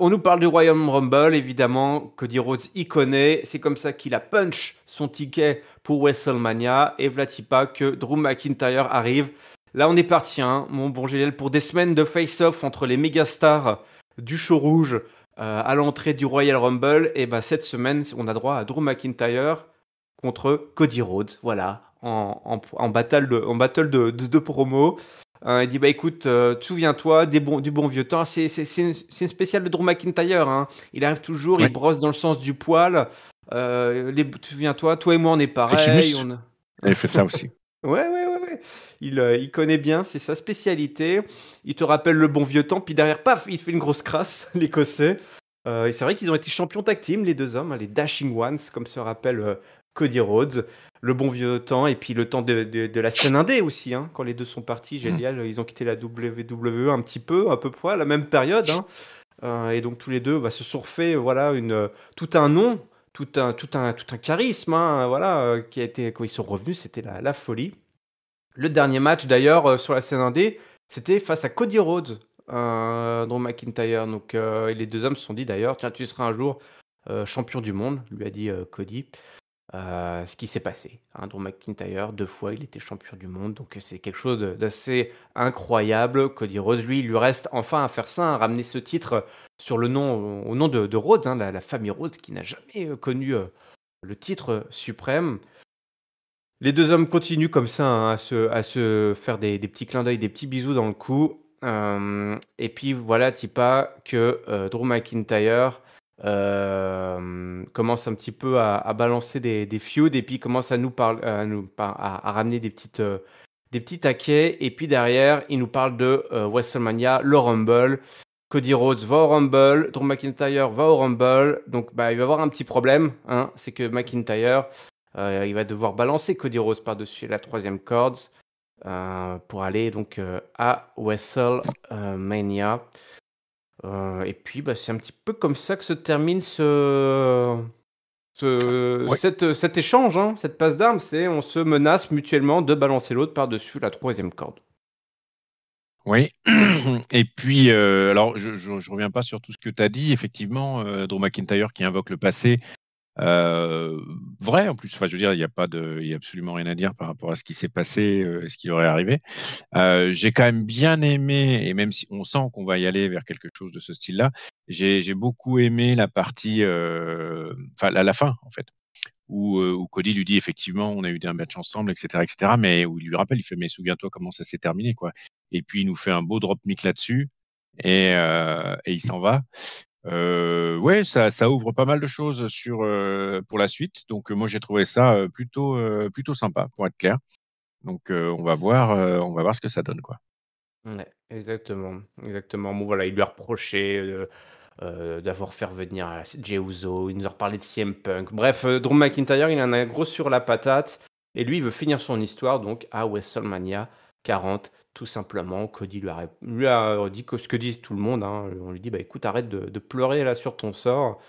On nous parle du Royal Rumble, évidemment. Cody Rhodes y connaît. C'est comme ça qu'il a punch son ticket pour WrestleMania. Et vlati pas que Drew McIntyre arrive. Là, on est parti, hein, mon bon GL, pour des semaines de face-off entre les méga stars du show rouge à l'entrée du Royal Rumble. Et bah, cette semaine, on a droit à Drew McIntyre contre Cody Rhodes. Voilà, en battle de promo. Il dit bah écoute, souviens-toi du bon vieux temps. C'est une spéciale de Drew McIntyre, hein. Il arrive toujours, il Ouais. brosse dans le sens du poil. Souviens-toi, toi et moi on est pareil. Sheamus, il avait fait ça aussi. Ouais, ouais, ouais, ouais. Il connaît bien, c'est sa spécialité. Il te rappelle le bon vieux temps, puis derrière, paf, il fait une grosse crasse, l'Écossais. Et c'est vrai qu'ils ont été champions tag team, les deux hommes, hein, les Dashing Ones, comme se rappelle Cody Rhodes. Le bon vieux temps, et puis le temps de la scène indé aussi, hein, quand les deux sont partis, Mhm. génial. Ils ont quitté la WWE un petit peu, à peu près, à la même période, hein. Et donc tous les deux bah, se sont refait voilà, tout un nom, tout un charisme, hein, voilà, qui a été, quand ils sont revenus, c'était la folie. Le dernier match d'ailleurs sur la scène indé, c'était face à Cody Rhodes, Drew McIntyre. Donc et les deux hommes se sont dit d'ailleurs, tiens, tu seras un jour champion du monde, lui a dit Cody. Ce qui s'est passé, hein, Drew McIntyre, 2 fois, il était champion du monde, donc c'est quelque chose d'assez incroyable. Cody Rhodes, lui, il lui reste enfin à faire ça, à ramener ce titre sur le nom, au nom de Rhodes, hein, la famille Rhodes qui n'a jamais connu le titre suprême. Les deux hommes continuent comme ça, hein, à se faire des petits clins d'œil, des petits bisous dans le cou. Et puis voilà, Tipa, que Drew McIntyre commence un petit peu à balancer des feuds et puis commence à nous parler, à ramener des petits taquets. Et puis derrière, il nous parle de WrestleMania, le Rumble. Cody Rhodes va au Rumble, Drew McIntyre va au Rumble. Donc bah, il va y avoir un petit problème, hein, c'est que McIntyre il va devoir balancer Cody Rhodes par-dessus la troisième corde pour aller donc à WrestleMania. Et puis, bah, c'est un petit peu comme ça que se termine Ouais. cet échange, hein, cette passe d'armes. C'est on se menace mutuellement de balancer l'autre par-dessus la troisième corde. Oui. Et puis, alors, je reviens pas sur tout ce que tu as dit. Effectivement, Drew McIntyre qui invoque le passé. Heu, Vrai en plus, enfin je veux dire, il y a absolument rien à dire par rapport à ce qui s'est passé, ce qui leur est arrivé. J'ai quand même bien aimé et même si on sent qu'on va y aller vers quelque chose de ce style-là, j'ai beaucoup aimé la partie, enfin la fin en fait, où Cody lui dit effectivement: «On a eu un match ensemble» et cetera, mais où il lui rappelle, il fait: «Mais souviens-toi comment ça s'est terminé quoi» et puis il nous fait un beau drop mic là-dessus et il s'en va. Ouais, ça ouvre pas mal de choses pour la suite. Donc, moi, j'ai trouvé ça plutôt sympa, pour être clair. Donc, on va voir ce que ça donne, quoi. Ouais, exactement, exactement. Bon voilà, il lui a reproché, d'avoir fait revenir Jey Uso, il nous a reparlé de CM Punk. Bref, Drew McIntyre, il en a gros sur la patate et lui, il veut finir son histoire donc à WrestleMania 40, tout simplement. Cody lui a dit que ce que dit tout le monde, hein, on lui dit: «Bah écoute, arrête de pleurer là sur ton sort,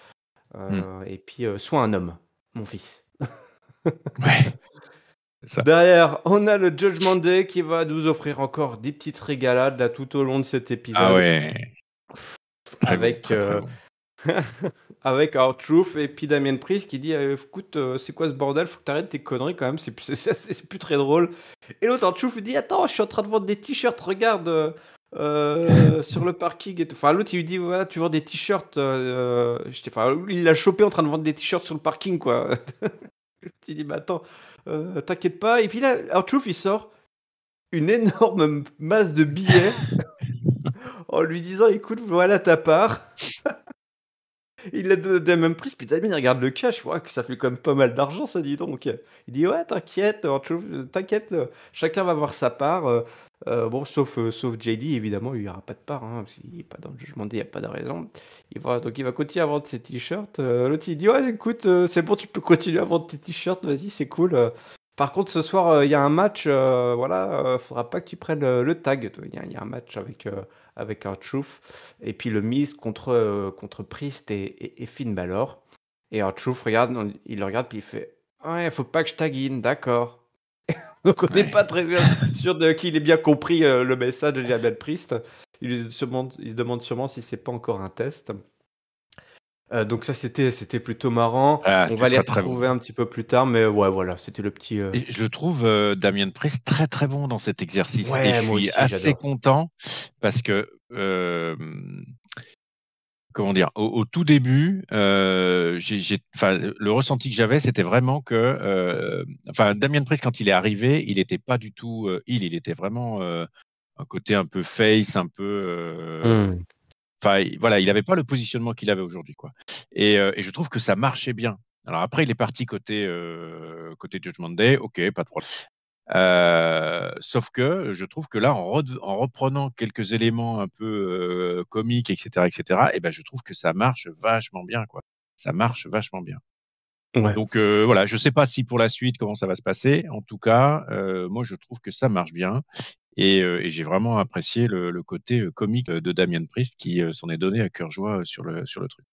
Mmh. et puis, sois un homme, mon fils». Ouais, c'est ça. Derrière, on a le Judgment Day qui va nous offrir encore des petites régalades là tout au long de cet Ah épisode ouais, très bon, avec, très, très bon. avec R-Truth et puis Damien Priest qui dit: «Écoute, c'est quoi ce bordel? Faut que tu arrêtes tes conneries quand même, c'est plus c'est plus très drôle» et l'autre R-Truth lui dit: «Attends, je suis en train de vendre des t-shirts, regarde, sur le parking et tout». Enfin l'autre il lui dit: «Voilà, tu vends des t-shirts, enfin il l'a chopé en train de vendre des t-shirts sur le parking quoi». L'autre il dit: «Bah attends, t'inquiète pas» et puis là, R-Truth il sort une énorme masse de billets en lui disant: «Écoute, voilà ta part». Il l'a donné à même prix, puis Damien il regarde le cash, il voit que ça fait quand même pas mal d'argent ça, dis donc. Il dit: «Ouais, t'inquiète, t'inquiète, chacun va avoir sa part», bon sauf JD évidemment, il y aura pas de part, hein, parce qu'il est pas dans le jugement Day, il y a pas de raison. Il va continuer à vendre ses t-shirts, l'autre il dit: «Ouais écoute, c'est bon, tu peux continuer à vendre tes t-shirts, vas-y, c'est cool, par contre ce soir, il y a un match, voilà, faudra pas que tu prennes, le tag». Il y a un match avec R-Truth et puis le Miz contre Priest et Finn Balor. Et R-Truth regarde, il le regarde puis il fait: «Ouais, faut pas que je tag in, d'accord». Donc on n'est Ouais. pas très bien sûr de qu'il ait bien compris, le message de Damien Priest. Il se demande sûrement si c'est pas encore un test. Donc ça c'était plutôt marrant. Ah, On c'était va les très, très bon. retrouver un petit peu plus tard, mais ouais voilà, c'était le petit, Et je trouve, Damien Priest très, très bon dans cet exercice et je ouais moi suis aussi assez j'adore. content parce que, comment dire? Au tout début, enfin, le ressenti que j'avais, c'était vraiment que, enfin, Damien Priest, quand il est arrivé, il était pas du tout, heel, il était vraiment, un côté un peu face, un peu, Mmh. enfin, voilà, il avait pas le positionnement qu'il avait aujourd'hui, quoi et je trouve que ça marchait bien. Alors après, il est parti côté Judgment Day, OK, pas de problème. Sauf que je trouve que là, en reprenant quelques éléments un peu, comiques et cetera et ben, je trouve que ça marche vachement bien, quoi. Ça marche vachement bien. Ouais. Donc voilà, je sais pas si pour la suite, comment ça va se passer. En tout cas, moi, je trouve que ça marche bien et j'ai vraiment apprécié le côté, comique, de Damien Priest qui, s'en est donné à cœur joie, sur le truc.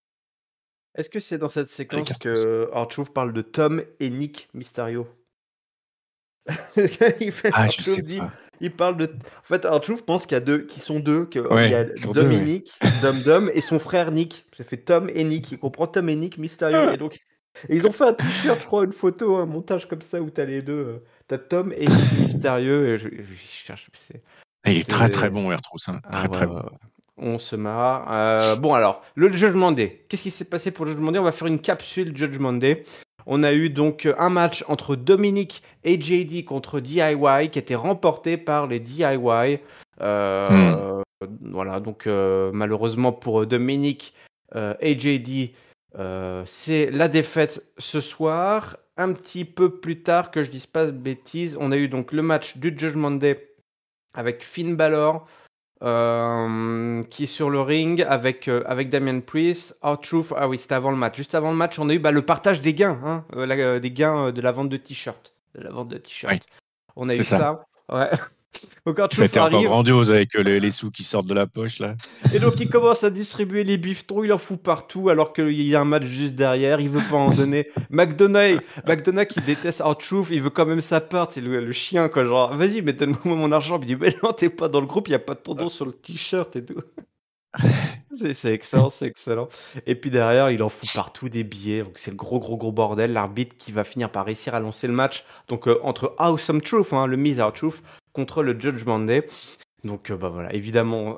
Est-ce que c'est dans cette Les séquence cartes aussi. que R-Truth parle de Tom et Nick Mysterio? Il fait Ah, je sais R-Truth dit pas. il parle de en fait, R-Truth pense qu'il y a 2 qui sont 2, qu'il y Ouais, a ils sont 2, ouais. Dominic, Dum et son frère Nick. Ça fait Tom et Nick, il comprend Tom et Nick Mysterio et donc et ils ont fait un t-shirt, je crois, une photo, un montage comme ça où tu as les 2, tu as Tom et Nick Mysterio et je cherche, Et il est très, très c'est bon, R-Truth, hein, ah très, ouais, très ouais, bon. ouais. On se marre. Bon alors, le Judgment Day. Qu'est-ce qui s'est passé pour le Judgment Day? On va faire une capsule Judgment Day. On a eu donc un match entre Dominic et JD contre DIY qui était remporté par les DIY. Mmh. Voilà, donc malheureusement pour Dominic et JD, c'est la défaite ce soir. Un petit peu plus tard, que je dise pas de bêtises, on a eu donc le match du Judgment Day avec Finn Balor qui est sur le ring avec Damien Priest. R-Truth, ah oui, c'était avant le match. Juste avant le match, on a eu le partage des gains, hein, des gains de la vente de t-shirts. De la vente de Oui, t-shirts. On a c'est eu ça. ça. Ouais. Donc Ça a R-Truth été encore arrive grandiose avec, les sous qui sortent de la poche là. et donc il commence à distribuer les bifetons, il en fout partout alors qu'il y a un match juste derrière. Il veut pas en donner. McDonough qui déteste R-Truth, il veut quand même sa part. C'est le chien quoi. Genre, vas-y, mais donne-moi mon argent. Il dit, mais non, t'es pas dans le groupe, il y a pas de ton nom sur le t-shirt et tout. C'est excellent, c'est excellent et puis derrière, il en fout partout des billets, donc c'est le gros, gros, gros bordel. L'arbitre qui va finir par réussir à lancer le match, donc entre Awesome Truth, hein, le Miz R-Truth contre le Judgment Day Donc, bah, voilà, évidemment,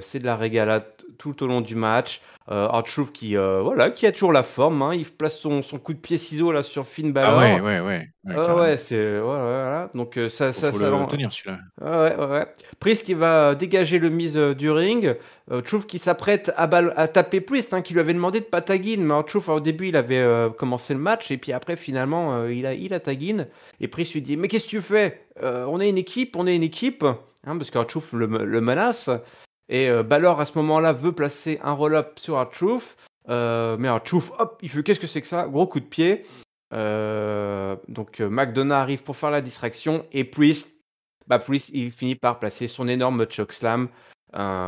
c'est de la régalade tout au long du match. R-Truth voilà, qui a toujours la forme, hein. Il place son coup de pied ciseau là sur Finn Ah ouais, Balor. ouais, ouais, ouais, Ouais, carrément. ouais, c'est ouais, ouais, voilà, donc ça Faut ça faut ça le l'en tenir celui-là. ouais, ouais, ouais, ouais. Priest qui va dégager le Miz, du ring. Truth qui s'apprête à taper Priest, hein, qui lui avait demandé de pas tag in, mais Truth, au début, il avait, commencé le match et puis après finalement, il a tag in et Priest lui dit: «Mais qu'est-ce que tu fais? On est une équipe, on est une équipe», hein, parce que Truth le menace et Balor à ce moment-là veut placer un roll-up sur R-Truth, mais R-Truth, hop, il fait: «Qu'est-ce que c'est que ça?» Gros coup de pied. Donc McDonough arrive pour faire la distraction et Priest, il finit par placer son énorme chokeslam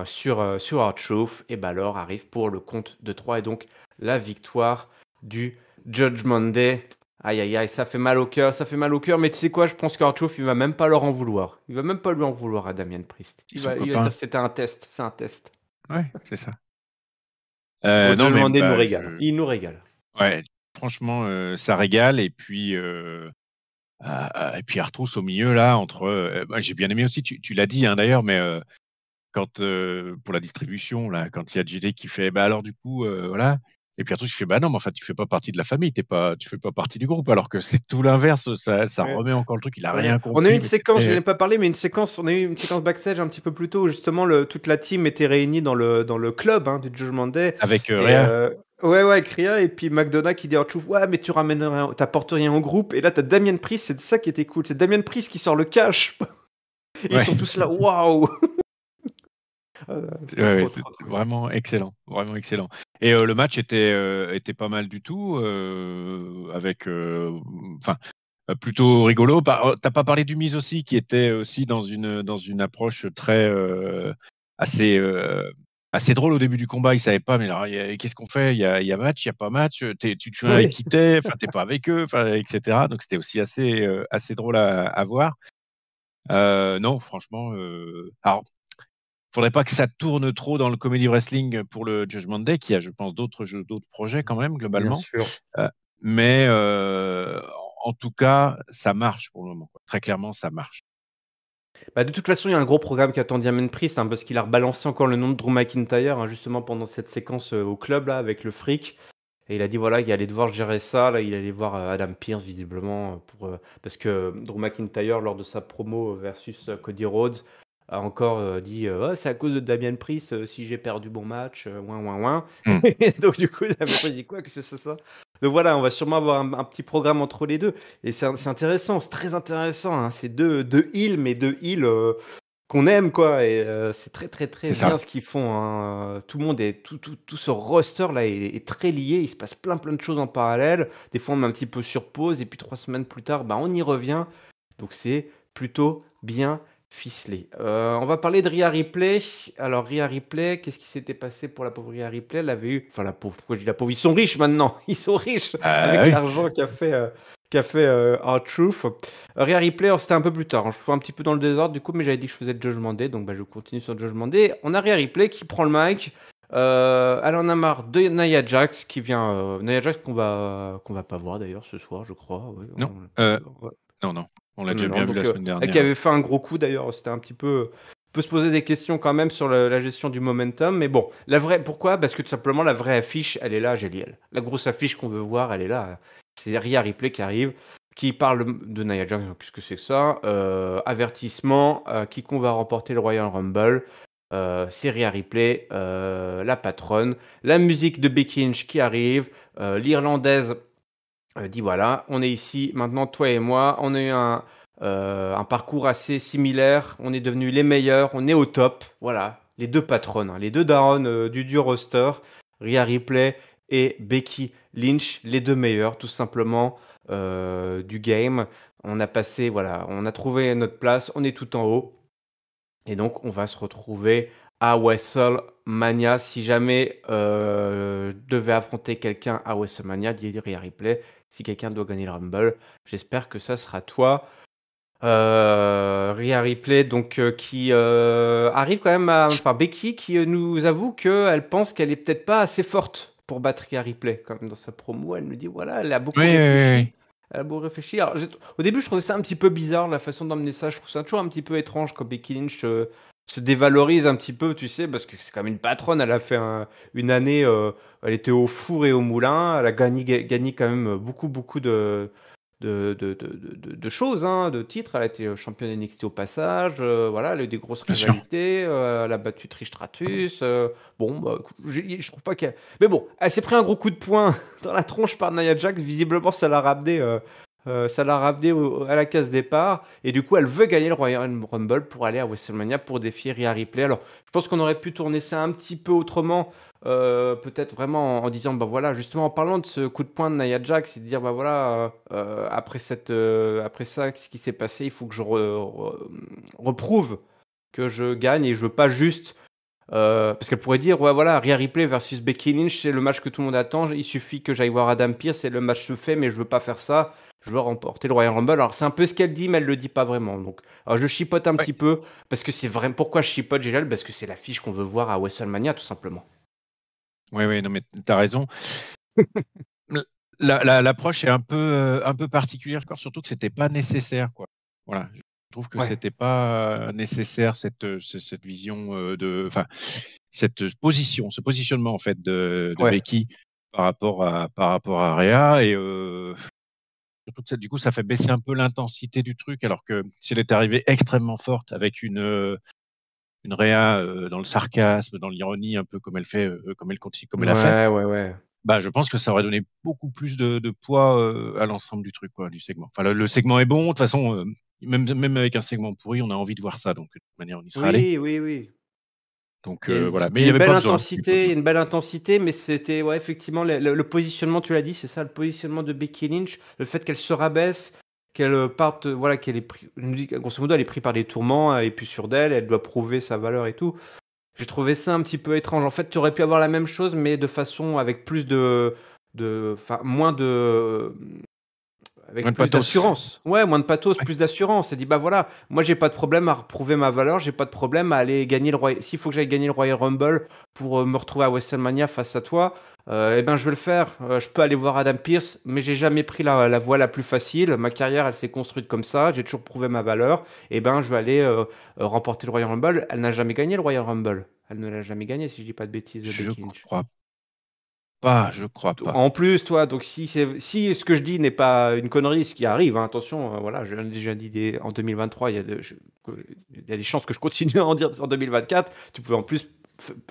sur R-Truth et Balor arrive pour le compte de 3 et donc la victoire du Judgment Day. Aïe aïe aïe, ça fait mal au cœur, ça fait mal au cœur, mais tu sais quoi, je pense que R-Truth, il va même pas leur en vouloir. Il va même pas lui en vouloir à Damien Priest. Ils Il sont va, il va dire copains. c'était un test, c'est un test. Ouais, c'est ça. Donc Non mais Judgment Day nous bah, régale, il nous régale. ouais, franchement, ça régale et puis Artrousse au milieu là entre, bah, j'ai bien aimé aussi, tu l'as dit, hein, d'ailleurs, mais quand, pour la distribution là, quand il y a JD qui fait: «Bah, alors du coup, voilà», et puis Artrousse il fait: «Bah, non, mais enfin tu fais pas partie de la famille, tu fais pas partie du groupe», alors que c'est tout l'inverse, ça Ouais. remet encore le truc, il a Ouais. rien On a eu compris, une mais séquence, je c'était n'ai pas parlé, mais on a eu une séquence backstage un petit peu plus tôt où justement toute la team était réunie dans le club, hein, du Judgment Day. avec, Et Rhea. ouais, ouais, Cria, et puis McDonough qui dit à Arthur, ouais, mais tu ramènes rien, t'apportes rien au groupe. Et là, t'as Damien Priest, c'est ça qui était cool. C'est Damien Priest qui sort le cash. Et ils Ouais. sont tous là, waouh! Ouais, C'était ouais, trop, c'est trop, trop. vraiment excellent, vraiment excellent. Et le match était pas mal du tout, avec, enfin, plutôt rigolo. Tu pas parlé du Miz aussi, qui était aussi dans une approche très, assez, assez drôle au début du combat. Il savait pas, mais alors qu'est-ce qu'on fait? Il y a match, il y a pas match, tu viens avec Oui. qui tu es? Enfin, tu pas avec eux, enfin et cetera. Donc c'était aussi assez, assez drôle à voir. Non, franchement, alors faudrait pas que ça tourne trop dans le comedy wrestling pour le Judgment Day, qui a, je pense, d'autres projets quand même Bien globalement. sûr. Heu, mais en tout cas, ça marche pour le moment, quoi. Très clairement, ça marche. Bah, de toute façon, il y a un gros programme qui attend Damien Priest, hein, parce qu'il a rebalancé encore le nom de Drew McIntyre, hein, justement pendant cette séquence au club là avec le fric. Et il a dit voilà, qu'il allait devoir gérer ça. Là, il allait voir Adam Pearce visiblement parce que Drew McIntyre lors de sa promo versus Cody Rhodes a encore dit «Ouais, c'est à cause de Damien Priest si j'ai perdu mon match, ouin ouin ouin». Mmh. Et donc du coup, Damien Priest dit quoi? Qu'est-ce que c'est ça? Donc voilà, on va sûrement avoir un petit programme entre les deux. Et c'est intéressant, c'est très intéressant, hein. C'est deux heels, mais deux heels qu'on aime quoi. Et c'est très, très, très C'est bien ça. ce qu'ils font, hein. Tout le monde est tout ce roster là est très lié. Il se passe plein, plein de choses en parallèle. Des fois, on met un petit peu sur pause et puis 3 semaines plus tard, bah, on y revient. Donc c'est plutôt bien ficelé. On va parler de Rhea Ripley. Alors Rhea Ripley, qu'est-ce qui s'était passé pour la pauvre Rhea Ripley? Elle avait eu enfin la pauvre, pourquoi je dis la pauvre? Ils sont riches maintenant, ils sont riches Ah avec oui. l'argent qu'a fait R-Truth. Rhea Ripley, alors c'était un peu plus tard, hein, je fais un petit peu dans le désordre du coup, mais j'avais dit que je faisais le Judgment Day, donc bah, je continue sur le Judgment Day. On a Rhea Ripley qui prend le mic, elle en a marre de Nia Jax qui vient, Nia Jax qu'on va pas voir d'ailleurs ce soir, je crois, oui, Non, on l'a pas vu, ouais. non, non, on l'a Non, déjà non, bien vu donc la semaine elle qui dernière. avait fait un gros coup d'ailleurs, c'était un petit peu on peut se poser des questions quand même sur la gestion du momentum, mais bon, la vraie pourquoi? Parce que tout simplement la vraie affiche, elle est là, Géliel. La grosse affiche qu'on veut voir, elle est là. C'est Rhea Ripley qui arrive, qui parle de Nia Jax, qu'est-ce que c'est que ça? Avertissement, quiconque va remporter le Royal Rumble, c'est Rhea Ripley, la patronne. La musique de Becky Lynch qui arrive, l'Irlandaise dit voilà, on est ici maintenant, toi et moi, on a eu un parcours assez similaire, on est devenus les meilleurs, on est au top. Voilà, les deux patronnes, hein, les deux daronnes du roster, Rhea Ripley et Becky Lynch, les deux meilleurs, tout simplement, du game. On a passé, voilà, on a trouvé notre place, on est tout en haut. Et donc, on va se retrouver à WrestleMania. Si jamais je devais affronter quelqu'un à WrestleMania, dit Rhea Ripley, si quelqu'un doit gagner le Rumble, j'espère que ça sera toi. Rhea Ripley, donc qui arrive quand même enfin, Becky qui nous avoue qu'elle pense qu'elle est peut-être pas assez forte pour battre Rhea Ripley. Comme dans sa promo, elle nous dit voilà, elle a Oui, beaucoup oui, oui, réfléchi. oui. Elle a beaucoup réfléchi. Alors, au début, je trouvais ça un petit peu bizarre, la façon d'emmener ça. Je trouve ça toujours un petit peu étrange quand Becky Lynch se dévalorise un petit peu, tu sais, parce que c'est quand même une patronne. Elle a fait une année, elle était au four et au moulin. Elle a gagné quand même beaucoup, beaucoup de choses, hein, de titres. Elle a été championne NXT au passage. Voilà, elle a eu des grosses Bien sûr. rivalités. Elle a battu Trish Stratus. Bon, bah, écoute, je trouve pas qu'elle. Mais bon, elle s'est pris un gros coup de poing dans la tronche par Nia Jax. Visiblement, ça l'a ramené. Ça l'a ramené à la case départ et du coup elle veut gagner le Royal Rumble pour aller à WrestleMania pour défier Rhea Ripley. Alors je pense qu'on aurait pu tourner ça un petit peu autrement, peut-être vraiment en disant bah voilà, justement en parlant de ce coup de poing de Nia Jax et de dire bah voilà, après ça, ce qui s'est passé, il faut que je reprouve que je gagne et je veux pas juste parce qu'elle pourrait dire ouais voilà, Rhea Ripley versus Becky Lynch, c'est le match que tout le monde attend, il suffit que j'aille voir Adam Pearce et le match se fait, mais je veux pas faire ça, je veux remporter le Royal Rumble. Alors c'est un peu ce qu'elle dit, mais elle le dit pas vraiment. Donc alors, je chipote un Ouais, petit peu parce que c'est vraiment pourquoi je chipote, Gélal, parce que c'est l'affiche qu'on veut voir à WrestleMania tout simplement. ouais, ouais, non, mais tu as raison. L'approche est un peu particulière, encore, surtout que c'était pas nécessaire, quoi. Voilà, je trouve que Ouais, c'était pas nécessaire cette vision enfin, cette position, ce positionnement en fait de ouais. Becky par rapport à Rhea et surtout que du coup ça fait baisser un peu l'intensité du truc, alors que si elle est arrivée extrêmement forte avec une Rhea dans le sarcasme, dans l'ironie, un peu comme elle fait, comme elle continue, comme elle a fait. Ouais, ouais, ouais. Bah, je pense que ça aurait donné beaucoup plus de poids, à l'ensemble du truc, quoi, du segment. Enfin, le segment est bon, de toute façon, même avec un segment pourri, on a envie de voir ça, donc de toute manière, on y sera allé. Oui, oui, oui. Donc Il y a voilà, mais il y il a y une avait belle pas besoin, il y avait pas intensité, il y besoin. a une belle intensité, mais c'était ouais, effectivement le positionnement, tu l'as dit, c'est ça, le positionnement de Becky Lynch, le fait qu'elle se rabaisse, qu'elle parte, voilà, qu'elle est pris, je me dis, grosso modo, elle est prise par des tourments, elle est plus sûre d'elle, elle doit prouver sa valeur et tout. J'ai trouvé ça un petit peu étrange. En fait, tu aurais pu avoir la même chose, mais de façon avec plus enfin, moins de, Moins avec de plus pathos. d'assurance. Ouais, moins de pathos, Ouais. plus d'assurance. Elle dit, bah voilà, moi j'ai pas de problème à reprouver ma valeur, j'ai pas de problème à aller gagner le Royal. S'il faut que j'aille gagner le Royal Rumble pour me retrouver à WrestleMania face à toi, eh ben je vais le faire. Je peux aller voir Adam Pearce, mais j'ai jamais pris la voie la plus facile. Ma carrière, elle s'est construite comme ça, j'ai toujours prouvé ma valeur. Eh ben je vais aller remporter le Royal Rumble. Elle n'a jamais gagné le Royal Rumble. Elle ne l'a jamais gagné, si je dis pas de bêtises, Je Becky Lynch. crois pas, je crois pas. En plus, toi, donc si ce que je dis n'est pas une connerie, ce qui arrive, hein, attention, voilà, je l'ai déjà dit en 2023, il y a des chances que je continue à en dire en 2024. Tu pouvais en plus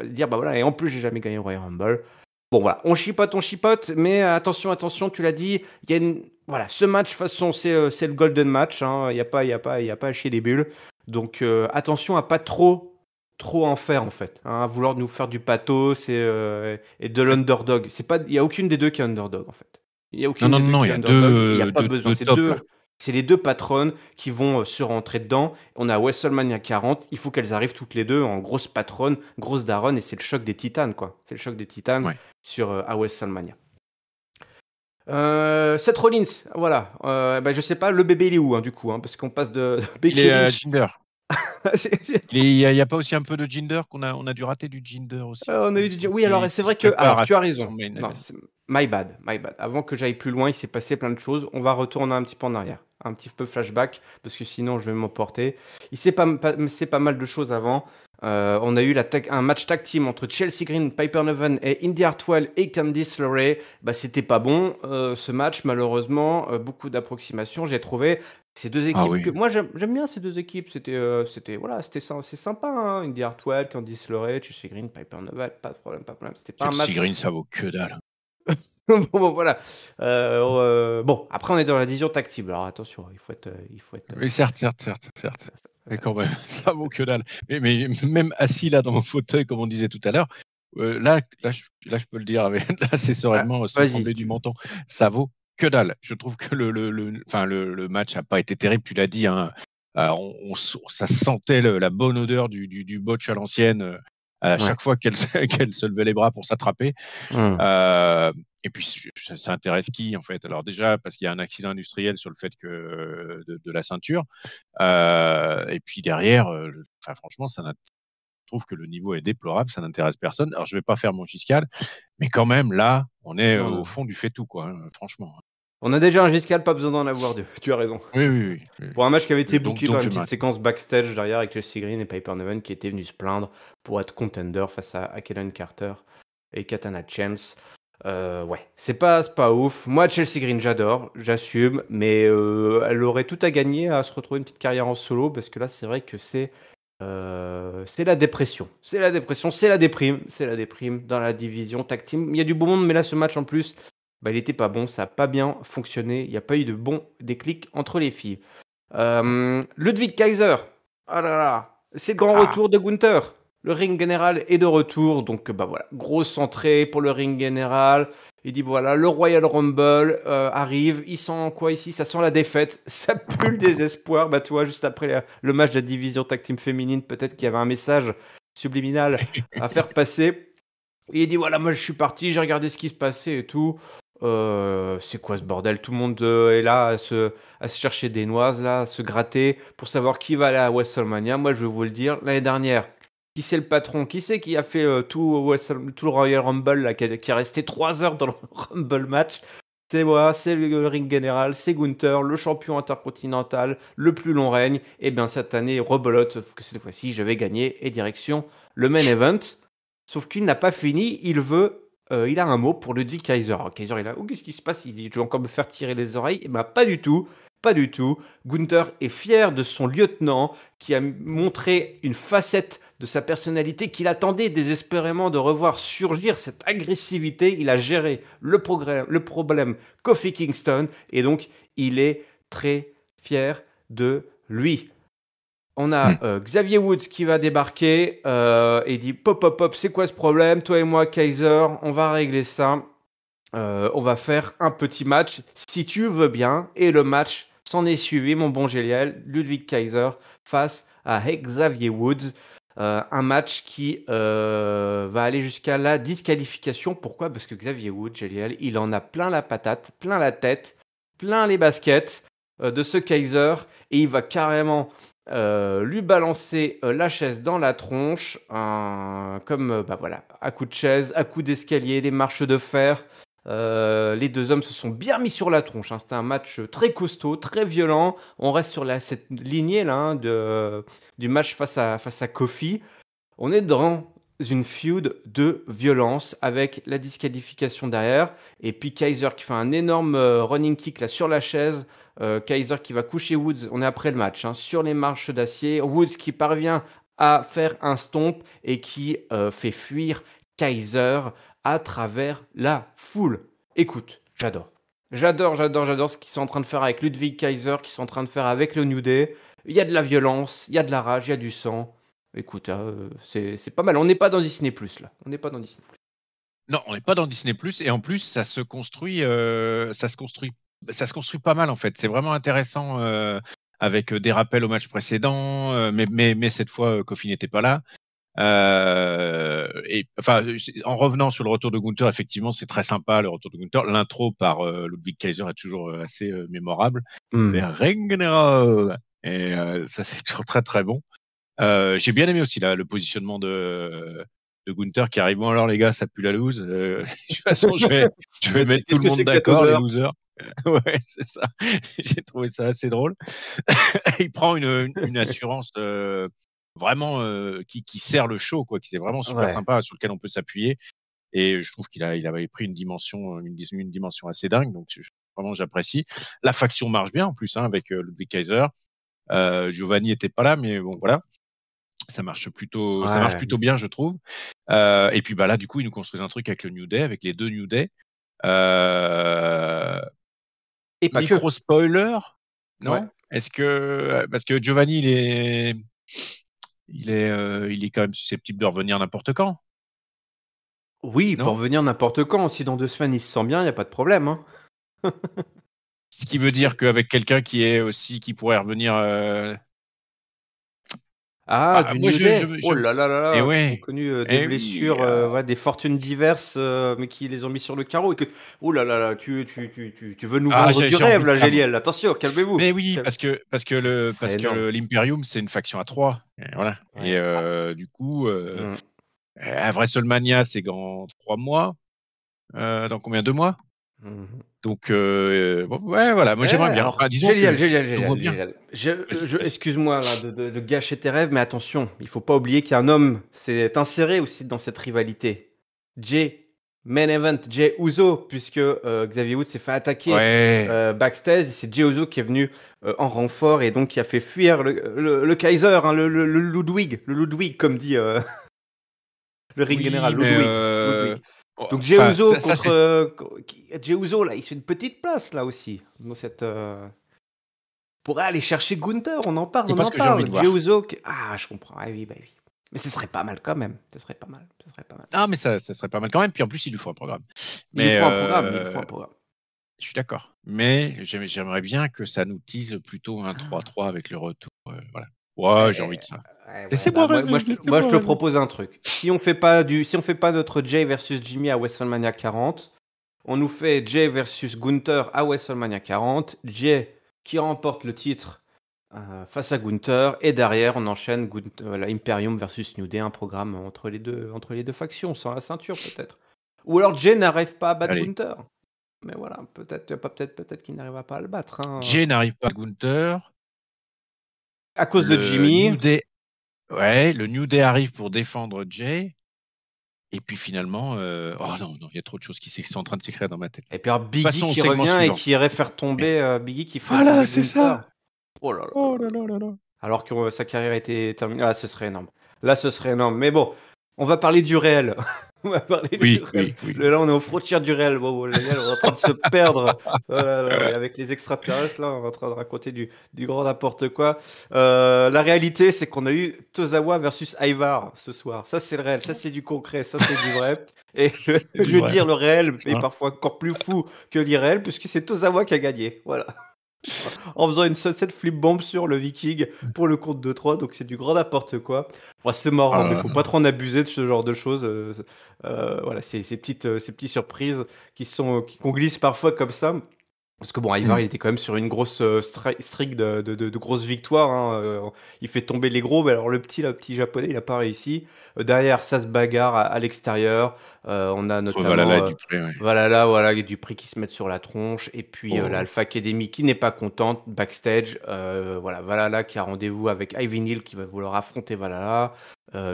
dire, bah voilà, et en plus, j'ai jamais gagné le Royal Rumble. Bon, voilà, on chipote, mais attention, attention, tu l'as dit, il y a voilà, ce match, de toute façon, c'est le golden match, hein, il y a pas à chier des bulles. Donc, attention à pas trop en faire en fait, hein, à vouloir nous faire du pathos et de Ouais. l'underdog. C'est pas, il y a aucune des deux qui est underdog en fait. Il y a Non, aucune non, des non, deux non, qui il est y a underdog. Il y a pas besoin. 2 top. C'est les deux patronnes qui vont se rentrer dedans. On a WrestleMania 40. Il faut qu'elles arrivent toutes les deux en grosse patronne, grosse daronne, et c'est le choc des titanes quoi. C'est le choc des titanes Ouais. sur à WrestleMania. Seth Rollins, voilà. Bah, je sais pas, le bébé il est où hein, du coup, hein, parce qu'on passe de Il Becky est à Lynch. Jinder. Il y a pas aussi un peu de Jinder on a dû rater du Jinder aussi, On a il eu me du semble, oui, alors c'est qui se vrai que prépare alors à tu as son raison. main Non, event. my bad, my bad. Avant que j'aille plus loin, il s'est passé plein de choses. On va retourner un petit peu en arrière, un petit peu flashback, parce que sinon je vais m'emporter. C'est pas mal de choses avant. On a eu un match tag team entre Chelsea Green, Piper Niven et Indy Hartwell et Candice LeRae. Bah, c'était pas bon ce match, malheureusement. Beaucoup d'approximations, j'ai trouvé. Ces deux Ah équipes que oui. moi j'aime bien ces deux équipes. C'était voilà, c'est sympa. Hein. Indy Hartwell, Candice LeRae, Chelsea Green, Piper Niven, pas de problème, pas de problème. C'était pas un Chelsea match. Green, ça vaut que dalle. Bon, voilà. Bon, après on est dans la division tag team. Alors attention, il faut être. Oui, certes. Mais Euh, quand même, ça vaut que dalle. Mais même assis là dans mon fauteuil, comme on disait tout à l'heure, là, je peux le dire assez sereinement, sans vas-y, trembler du menton, ça vaut que dalle. Je trouve que enfin, le match n'a pas été terrible, tu l'as dit, hein. Ça sentait la bonne odeur du botch à l'ancienne à ouais. chaque fois qu'elle qu'elle se levait les bras pour s'attraper. Hmm. Euh, et puis, ça intéresse qui, en fait? Alors déjà, parce qu'il y a un accident industriel sur le fait de la ceinture. Et puis derrière, enfin, franchement, je trouve que le niveau est déplorable, ça n'intéresse personne. Alors, je vais pas faire mon fiscal, mais quand même, là, on est Non, au non. fond du fait tout, quoi, hein, franchement. On a déjà un Giscal, pas besoin d'en avoir deux. Tu as raison. Oui, oui, oui. Pour un match qui avait été Donc, booké par je une petite m'arrête. séquence backstage derrière avec Chelsea Green et Piper Niven qui étaient venus se plaindre pour être contender face à Kellen Carter et Katana Chance. Ouais, c'est pas ouf. Moi, Chelsea Green, j'adore, j'assume, mais elle aurait tout à gagner à se retrouver une petite carrière en solo parce que là, c'est vrai que c'est la dépression. C'est la dépression, c'est la déprime dans la division tag team. Il y a du beau monde, mais là, ce match en plus, bah, il était pas bon, ça a pas bien fonctionné. Il n'y a pas eu de bon déclic entre les filles. Non. Ludwig Kaiser, ah là là, c'est le grand Ah! retour de Gunther. Le ring général est de retour, donc bah voilà, grosse entrée pour le ring général. Il dit voilà, le Royal Rumble arrive. Il sent quoi ici? Ça sent la défaite, ça pue le désespoir. Bah tu vois, juste après le match de la division tag team féminine, peut-être qu'il y avait un message subliminal à faire passer. Il dit voilà, moi je suis parti, j'ai regardé ce qui se passait et tout. C'est quoi ce bordel? Tout le monde est là à se chercher des noises, là, à se gratter pour savoir qui va aller à WrestleMania. Moi, je vais vous le dire, l'année dernière, qui c'est le patron? Qui c'est qui a fait tout le Royal Rumble, là, qui a resté 3 heures dans le Rumble match? C'est moi, c'est le ring général, c'est Gunther, le champion intercontinental, le plus long règne. Et bien cette année, rebelote, sauf que cette fois-ci, je vais gagner et direction le main event. Sauf qu'il n'a pas fini, il a un mot pour Ludwig Kaiser. Alors, Kaiser est là, oh, qu'est-ce qui se passe? Il dit, je vais encore me faire tirer les oreilles. Et ben pas du tout, pas du tout. Gunther est fier de son lieutenant qui a montré une facette de sa personnalité qu'il attendait désespérément de revoir surgir, cette agressivité. Il a géré le problème Kofi Kingston et donc il est très fier de lui. On a Xavier Woods qui va débarquer et dit pop, pop, pop, c'est quoi ce problème? Toi et moi, Kaiser, on va régler ça. On va faire un petit match si tu veux bien. Et le match s'en est suivi, mon bon Géliel. Ludwig Kaiser face à Xavier Woods. Un match qui va aller jusqu'à la disqualification. Pourquoi? Parce que Xavier Woods, Géliel, il en a plein la patate, plein la tête, plein les baskets de ce Kaiser. Et il va carrément lui balancer la chaise dans la tronche, comme bah voilà, à coups de chaise, à coups d'escalier, des marches de fer. Les deux hommes se sont bien mis sur la tronche, hein. C'était un match très costaud, très violent. On reste sur cette lignée là, hein, du match face à Kofi. On est dans une feud de violence avec la disqualification derrière. Et puis Kaiser qui fait un énorme running kick là sur la chaise. Kaiser qui va coucher Woods. On est après le match, hein, sur les marches d'acier. Woods qui parvient à faire un stomp et qui fait fuir Kaiser à travers la foule. Écoute, j'adore. J'adore ce qu'ils sont en train de faire avec Ludwig Kaiser, qu'ils sont en train de faire avec le New Day. Il y a de la violence, il y a de la rage, il y a du sang. Écoute, c'est pas mal. On n'est pas dans Disney+, là. On n'est pas dans Disney+. Non, on n'est pas dans Disney+, et en plus, ça se construit pas mal, en fait. C'est vraiment intéressant, avec des rappels au match précédent, mais cette fois, Kofi n'était pas là. Et enfin, en revenant sur le retour de Gunther, effectivement, c'est très sympa le retour de Gunther. L'intro par Ludwig Kaiser est toujours assez mémorable. Mmh. Le Ring General, et ça c'est toujours très très bon. J'ai bien aimé aussi là, le positionnement de Gunther qui arrive. Bon alors les gars, ça pue la loose. De toute façon, je vais mettre tout Qu'est-ce le que monde c'est que cette d'accord, les odeur? losers. Ouais, c'est ça. J'ai trouvé ça assez drôle. Il prend une assurance vraiment qui sert le show, quoi, qui est vraiment super Ouais. sympa, sur lequel on peut s'appuyer. Et je trouve qu'il avait pris une dimension, une dimension assez dingue. Donc vraiment, j'apprécie. La faction marche bien en plus, hein, avec Ludwig Kaiser. Giovanni était pas là, mais bon voilà, ça marche Ouais. plutôt bien, je trouve. Et puis bah là, du coup, ils nous construisent un truc avec le New Day, avec les deux New Day. Euh, Et pas Micro que. spoiler, Ouais. non? Est-ce que parce que Giovanni, il est quand même susceptible de revenir n'importe quand, Oui, il peut non? revenir n'importe quand. Si dans 2 semaines, il se sent bien, il y a pas de problème, hein. Ce qui veut dire qu'avec quelqu'un qui pourrait revenir. Ah, Bah, du moi, New Day? Oh là là là et là, qui ont ouais, connu, des et oui. blessures, ouais, des fortunes diverses, mais qui les ont mis sur le carreau et que oh là là là, tu veux nous vendre du J'ai rêve envie de là, ça, moi. Géliel. Attention, calmez-vous. Mais oui, Ce serait énorme. l'Imperium, c'est une faction à 3. Et voilà. Et Ouais. du coup, Mmh. à WrestleMania, c'est dans 3 mois. Dans combien? 2 mois? Mmh. Donc, bon, ouais, voilà, moi j'aimerais bien. Alors Enfin, disons que génial, je génial, le vois génial, bien. génial. Vas-y, vas-y. Excuse-moi là de gâcher tes rêves, mais attention, il faut pas oublier qu'un homme s'est inséré aussi dans cette rivalité. Jey, main event, Jey Uso, puisque, Xavier Woods s'est fait attaquer, Ouais, backstage. C'est Jey Uso qui est venu, en renfort et donc qui a fait fuir le Kaiser, hein, le Ludwig comme dit, le ring oui, général, mais Ludwig. bon, Donc Jey enfin, Uso ça contre, c'est Jey Uso là, il se fait une petite place là aussi dans cette, pourrait aller chercher Gunther, on en parle, c'est on pas ce en que j'ai envie parle. de Jey voir. Uso qui je comprends, ah oui, bah oui. Mais ce serait pas mal quand même, ce serait pas mal, ce serait pas mal. Ah, mais ça serait pas mal quand même, puis en plus, il lui faut un programme. Il lui Mais faut un programme, il lui faut un programme. je suis d'accord. Mais j'aimerais bien que ça nous tease plutôt un Ah, 3-3 avec le retour, voilà. Eh, Ouais, j'ai envie de ça. ouais, bah, Laissez-moi rêver, moi je laissez-moi te rêver. propose un truc. Si on fait pas notre Jey versus Jimmy à WrestleMania 40, on nous fait Jey versus Gunther à WrestleMania 40, Jey qui remporte le titre, face à Gunther et derrière on enchaîne la Imperium versus New Day, un programme entre les 2 factions, sans la ceinture peut-être. Ou alors Jey n'arrive pas à battre Allez, Gunther. Mais voilà, peut-être qu'il n'arrivera pas à le battre, hein, Jay n'arrive pas à Gunther, à cause de le Jimmy. New Day ouais, le New Day arrive pour défendre Jay et puis finalement, oh non, non, il y a trop de choses qui sont en train de s'écrire dans ma tête. Et puis alors Biggie Passons au qui segment revient et suivant. qui irait faire tomber, Biggie qui ferait Voilà, tomber c'est Gunther. ça! Oh là là là Oh là là. là là là! Alors que, sa carrière était terminée. Ah, ce serait énorme. Là, ce serait énorme. Mais bon, on va parler du réel. On va parler du Oui, réel. oui, oui. Là, on est aux frontières du réel. Bon, les gars, on est en train de se perdre. Oh là là, et avec les extraterrestres, là, on est en train de raconter du grand n'importe quoi. La réalité, c'est qu'on a eu Tozawa versus Ivar ce soir. Ça, c'est le réel. Ça, c'est du concret. Ça, c'est du vrai. Et C'est je du veux vrai, dire, le réel est ça. parfois encore plus fou que l'irréel, puisque c'est Tozawa qui a gagné. Voilà, en faisant une sunset flip bomb sur le Viking pour le compte de 3, donc c'est du grand n'importe quoi. Bon, c'est Oh marrant, mais là faut là. pas trop en abuser de ce genre de choses. Voilà, ces petites surprises qu'on glisse parfois comme ça. Parce que bon, Ivar, Mmh. il était quand même sur une grosse streak de grosses victoires, hein. Il fait tomber les gros, mais alors le petit japonais, il a pas réussi. Derrière, ça se bagarre à l'extérieur. On a Entre Valhalla notamment et Dupré, ouais. Valhalla, voilà, et Dupré qui se mettent sur la tronche. Et puis Oh. l'Alpha Academy qui n'est pas contente, backstage. Voilà, Valhalla qui a rendez-vous avec Ivy Neal qui va vouloir affronter Valhalla.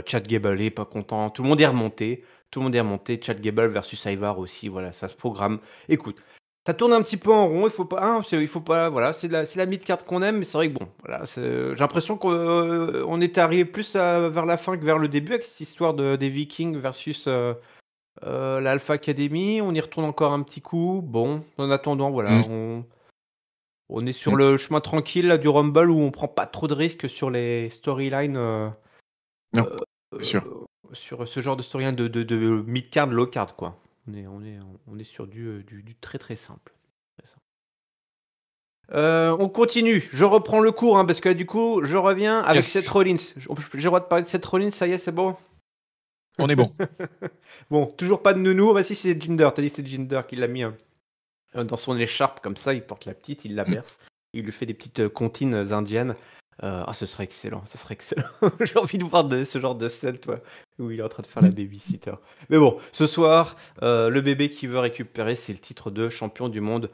Chad Gable est pas content. Tout le monde est remonté. Tout le monde est remonté. Chad Gable versus Ivar aussi. Voilà, ça se programme. Écoute. Ça tourne un petit peu en rond, il faut pas, hein, il faut pas, voilà, c'est la mid-card qu'on aime, mais c'est vrai que bon, voilà, j'ai l'impression qu'on était arrivé plus vers la fin que vers le début avec cette histoire des Vikings versus l'Alpha Academy. On y retourne encore un petit coup. Bon, en attendant, voilà, Mmh, on est sur mmh. le chemin tranquille là, du Rumble où on prend pas trop de risques sur les storylines, Non, euh, c'est sûr. sur ce genre de storyline de mid-card, low-card, quoi. On est sur du très très simple. Très simple. On continue. Je reprends le cours, hein, parce que du coup, je reviens avec Seth Yes, Rollins. J'ai le droit de parler de Seth Rollins, ça y est, c'est bon? on est bon. Bon, toujours pas de nounou. Bah si, c'est Jinder. T'as dit que c'est Jinder qui l'a mis dans son écharpe, comme ça, il porte la petite, il la Mmh. berce. Il lui fait des petites comptines indiennes. Ce serait excellent, ça serait excellent. J'ai envie de voir ce genre de scène, toi, où il est en train de faire la babysitter. Mais bon, ce soir, le bébé qui veut récupérer, c'est le titre de champion du monde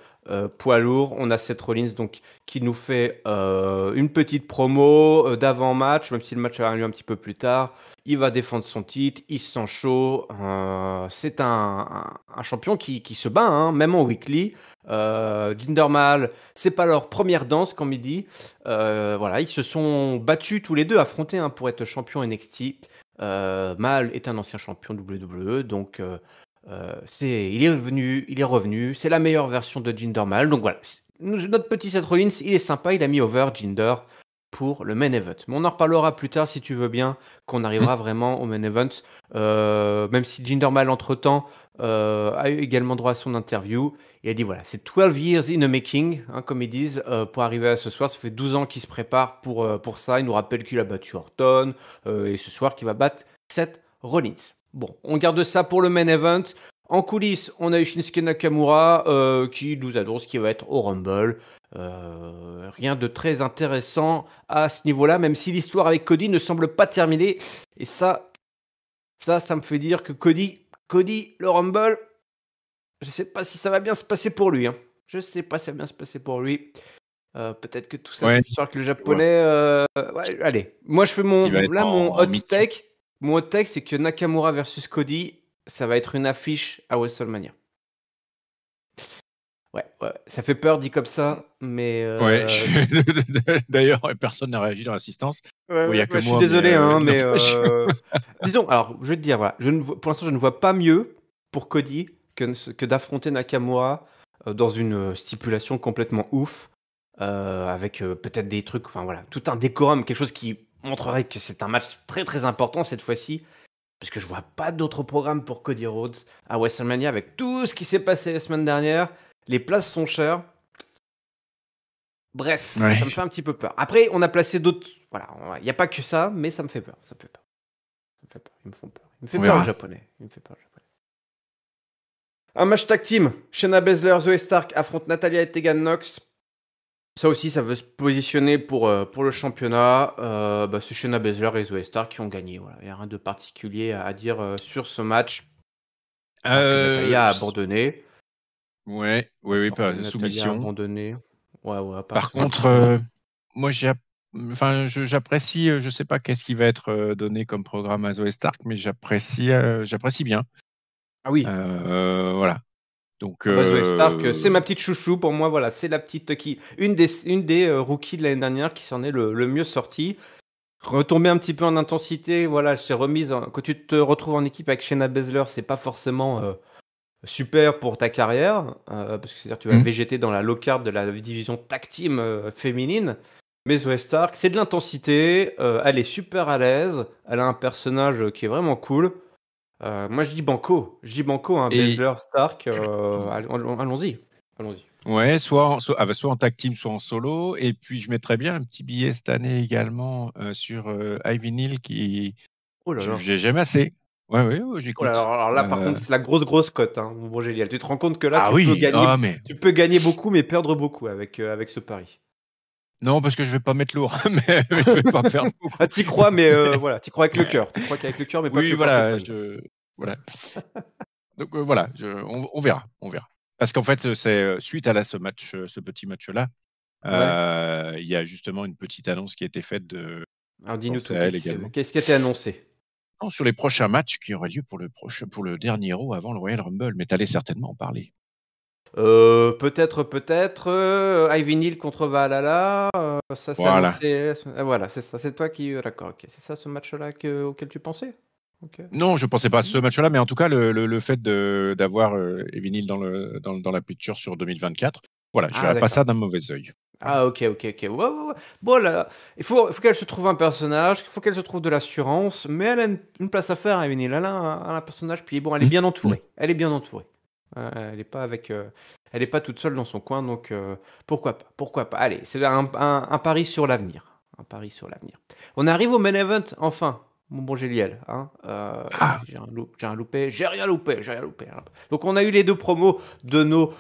poids lourd. On a Seth Rollins donc, qui nous fait une petite promo d'avant-match, même si le match aura lieu un petit peu plus tard. Il va défendre son titre, il se sent chaud. C'est un champion qui se bat, hein, même en weekly. Jinder Mahal, c'est pas leur première danse, comme il dit. Voilà, ils se sont battus tous les deux, affrontés, hein, pour être champion NXT. Mahal est un ancien champion WWE, donc il est revenu. C'est la meilleure version de Jinder Mahal. Donc voilà, notre petit Seth Rollins, il est sympa, il a mis over Jinder pour le main event. Mais on en reparlera plus tard si tu veux bien, qu'on Mmh. arrivera vraiment au main event. Même si Jinder Mahal, entre-temps, a eu également droit à son interview. Il a dit voilà, c'est 12 years in the making, hein, comme ils disent, pour arriver à ce soir. Ça fait 12 ans qu'il se prépare pour ça. Il nous rappelle qu'il a battu Orton et ce soir qu'il va battre Seth Rollins. Bon, on garde ça pour le main event. En coulisses, on a eu Shinsuke Nakamura qui nous annonce qu'il va être au Rumble. Rien de très intéressant à ce niveau-là, même si l'histoire avec Cody ne semble pas terminée. Et ça me fait dire que Cody, le Rumble, Je sais pas si ça va bien se passer pour lui. Hein. Je sais pas si ça va bien se passer pour lui. Peut-être que tout ça, Ouais, cette histoire que le je vois. japonais. Ouais, allez, moi je fais Il va être mon en hot meeting. take. Mon hot take, c'est que Nakamura versus Cody, ça va être une affiche à WrestleMania. Ouais, ouais, ça fait peur dit comme ça, mais Ouais, d'ailleurs, personne n'a réagi dans l'assistance. ouais, Bon, il y ouais, a que bah, je suis moi, mais désolé, hein, mais n'empêche. disons, alors, je vais te dire, voilà, pour l'instant, je ne vois pas mieux pour Cody que d'affronter Nakamura dans une stipulation complètement ouf, avec peut-être des trucs, enfin voilà, tout un décorum, quelque chose qui montrerait que c'est un match très très important cette fois-ci, parce que je vois pas d'autre programme pour Cody Rhodes à WrestleMania avec tout ce qui s'est passé la semaine dernière. Les places sont chères. Bref, ça Ouais, me fait un petit peu peur. Après, on a placé d'autres. Voilà, il n'y a pas que ça, mais ça me fait peur. Ça me fait peur. Ça me fait peur. Ils me font peur. Il me fait on peur le verra. japonais. Il me fait peur le japonais. Un match tag team. Shayna Baszler, Zoe Stark affrontent Natalia et Tegan Nox. Ça aussi, ça veut se positionner pour le championnat. C'est Shayna Baszler et Zoe Stark qui ont gagné. Voilà. Il n'y a rien de particulier à dire sur ce match. À part que Natalia a S abandonné. Ouais, À oui, oui, part que pas Natalia a soumission. abandonné. Ouais, ouais, à part Par ça. contre, moi, j'apprécie, je sais pas qu'est-ce qui va être, donné comme programme à Zoey Stark, mais j'apprécie bien. Ah oui. Voilà. Donc, Ah bah Zoé Stark, c'est ma petite chouchou pour moi, voilà, c'est la petite qui une des rookies de l'année dernière qui s'en est le mieux sortie. Retomber un petit peu en intensité, voilà, elle s'est remise en quand tu te retrouves en équipe avec Shayna Baszler, c'est pas forcément, super pour ta carrière, parce que c'est-à-dire tu vas mmh, végéter dans la low card de la division tag team, féminine. Mais Zoé Stark, c'est de l'intensité, elle est super à l'aise, elle a un personnage, qui est vraiment cool. Moi je dis banco, hein, et Baszler, Stark, allons-y, allons-y. ouais, soit en tag team, soit en solo. Et puis, je mettrais bien un petit billet cette année également, sur, Ivy Nile qui Oh là là. j'aime assez. Ouais, ouais, ouais, Oh là là, j'écoute. alors là par contre c'est la grosse cote, hein, mon bon Gélial. Tu te rends compte que là Ah oui, ah mais tu peux gagner beaucoup mais perdre beaucoup avec ce pari. non, parce que je vais pas mettre lourd, mais je vais pas perdre Ah beaucoup. tu crois mais voilà, tu crois avec le cœur. Tu crois qu'avec le cœur mais pas avec Oui, le voilà, portefeuille. voilà. Donc, voilà, on verra, on verra. Parce qu'en fait, c'est, suite à ce petit match-là, Ouais. il y a justement une petite annonce qui a été faite de Alors dis-nous penser tout, à elle également. qu'est-ce qui a été annoncé? Non, sur les prochains matchs qui auraient lieu pour le dernier Raw avant le Royal Rumble, mais tu allais certainement en parler. Peut-être, Ivy Nile contre Valhalla, ça s'est Voilà. annoncé voilà, c'est ça, c'est toi qui d'accord, OK. C'est ça ce match-là auquel tu pensais? OK. Non, je pensais pas à ce Mmh. match-là, mais en tout cas, le fait d'avoir, Evil Neal dans la picture sur 2024, voilà, je Ah verrais pas d'accord. ça d'un mauvais œil. Voilà. Ah OK, OK, OK. Ouais, ouais, ouais. Bon là, il faut qu'elle se trouve un personnage, il faut qu'elle se trouve de l'assurance, mais elle a une place à faire, Evenil. Elle a un personnage, puis bon, elle est Mmh, bien mmh. entourée. Elle est bien entourée. Elle est pas elle est pas toute seule dans son coin, donc pourquoi pas? Pourquoi pas? Allez, c'est un pari sur l'avenir. Un pari sur l'avenir. On arrive au main event, enfin, mon bon Géliel, hein. Ah! J'ai rien loupé, j'ai rien loupé. Donc on a eu les 2 promos de nos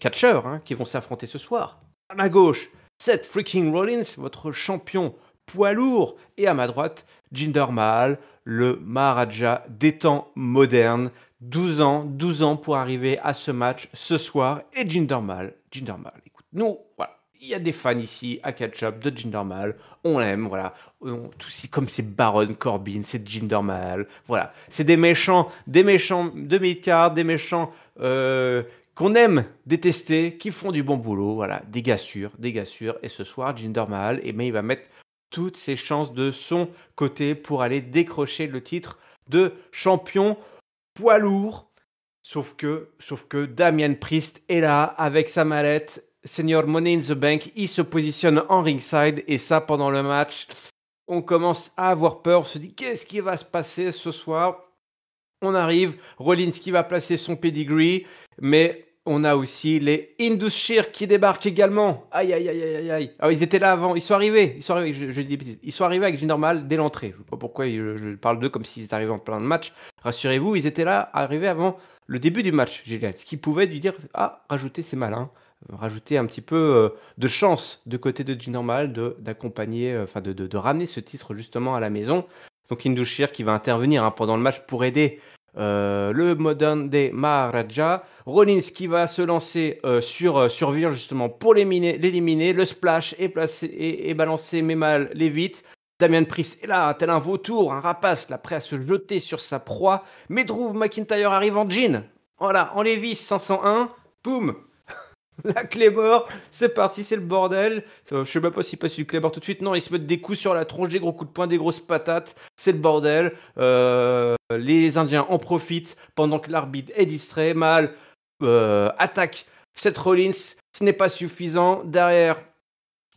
catcheurs, hein, qui vont s'affronter ce soir. À ma gauche, Seth freaking Rollins, votre champion poids lourd. Et à ma droite, Jinder Mahal, le Maharaja des temps modernes. 12 ans pour arriver à ce match ce soir. Et Jinder Mahal, écoute, nous, voilà. Il y a des fans ici à Catch Up de Jinder Mahal. On l'aime, voilà. Comme c'est Baron Corbin, c'est Jinder Mahal. Voilà. C'est des méchants de mid-card, des méchants qu'on aime détester, qui font du bon boulot, voilà, des gars sûrs. Et ce soir, Jinder Mahal, il va mettre toutes ses chances de son côté pour aller décrocher le titre de champion poids lourd. Sauf que Damian Priest est là avec sa mallette. Senior Money in the Bank, il se positionne en ringside et ça pendant le match. On commence à avoir peur, on se dit qu'est-ce qui va se passer ce soir. On arrive, Rollins qui va placer son pedigree, mais on a aussi les Indus Sher qui débarquent également. Aïe, aïe, aïe, aïe, aïe. Alors, ils étaient là avant, ils sont arrivés, je dis des bêtises. Ils sont arrivés avec Jinder Mahal dès l'entrée. Je ne sais pas pourquoi je parle d'eux comme s'ils étaient arrivés en plein de match. Rassurez-vous, ils étaient là, arrivés avant le début du match, Gélial. Ce qui pouvait lui dire, rajouter, c'est malin. Rajouter un petit peu de chance de côté de Jinder Mahal d'accompagner, de ramener ce titre justement à la maison. Donc Indus Sher qui va intervenir pendant le match pour aider le Modern Day Maharaja. Rollins qui va se lancer sur Virgil justement pour l'éliminer. Le splash est placé et balancé, mais mal, l'évite. Damian Priest est là, tel un vautour, un rapace, là, prêt à se jeter sur sa proie. Mais Drew McIntyre arrive en jean. Voilà, en Levi's 501. Boum. La Claymore, c'est parti, c'est le bordel. Je sais même pas s'il passe du Claymore tout de suite. Non, ils se mettent des coups sur la tronche, des gros coups de poing, des grosses patates. C'est le bordel. Les Indiens en profitent pendant que l'arbitre est distrait. Mal attaque Seth Rollins. Ce n'est pas suffisant. Derrière,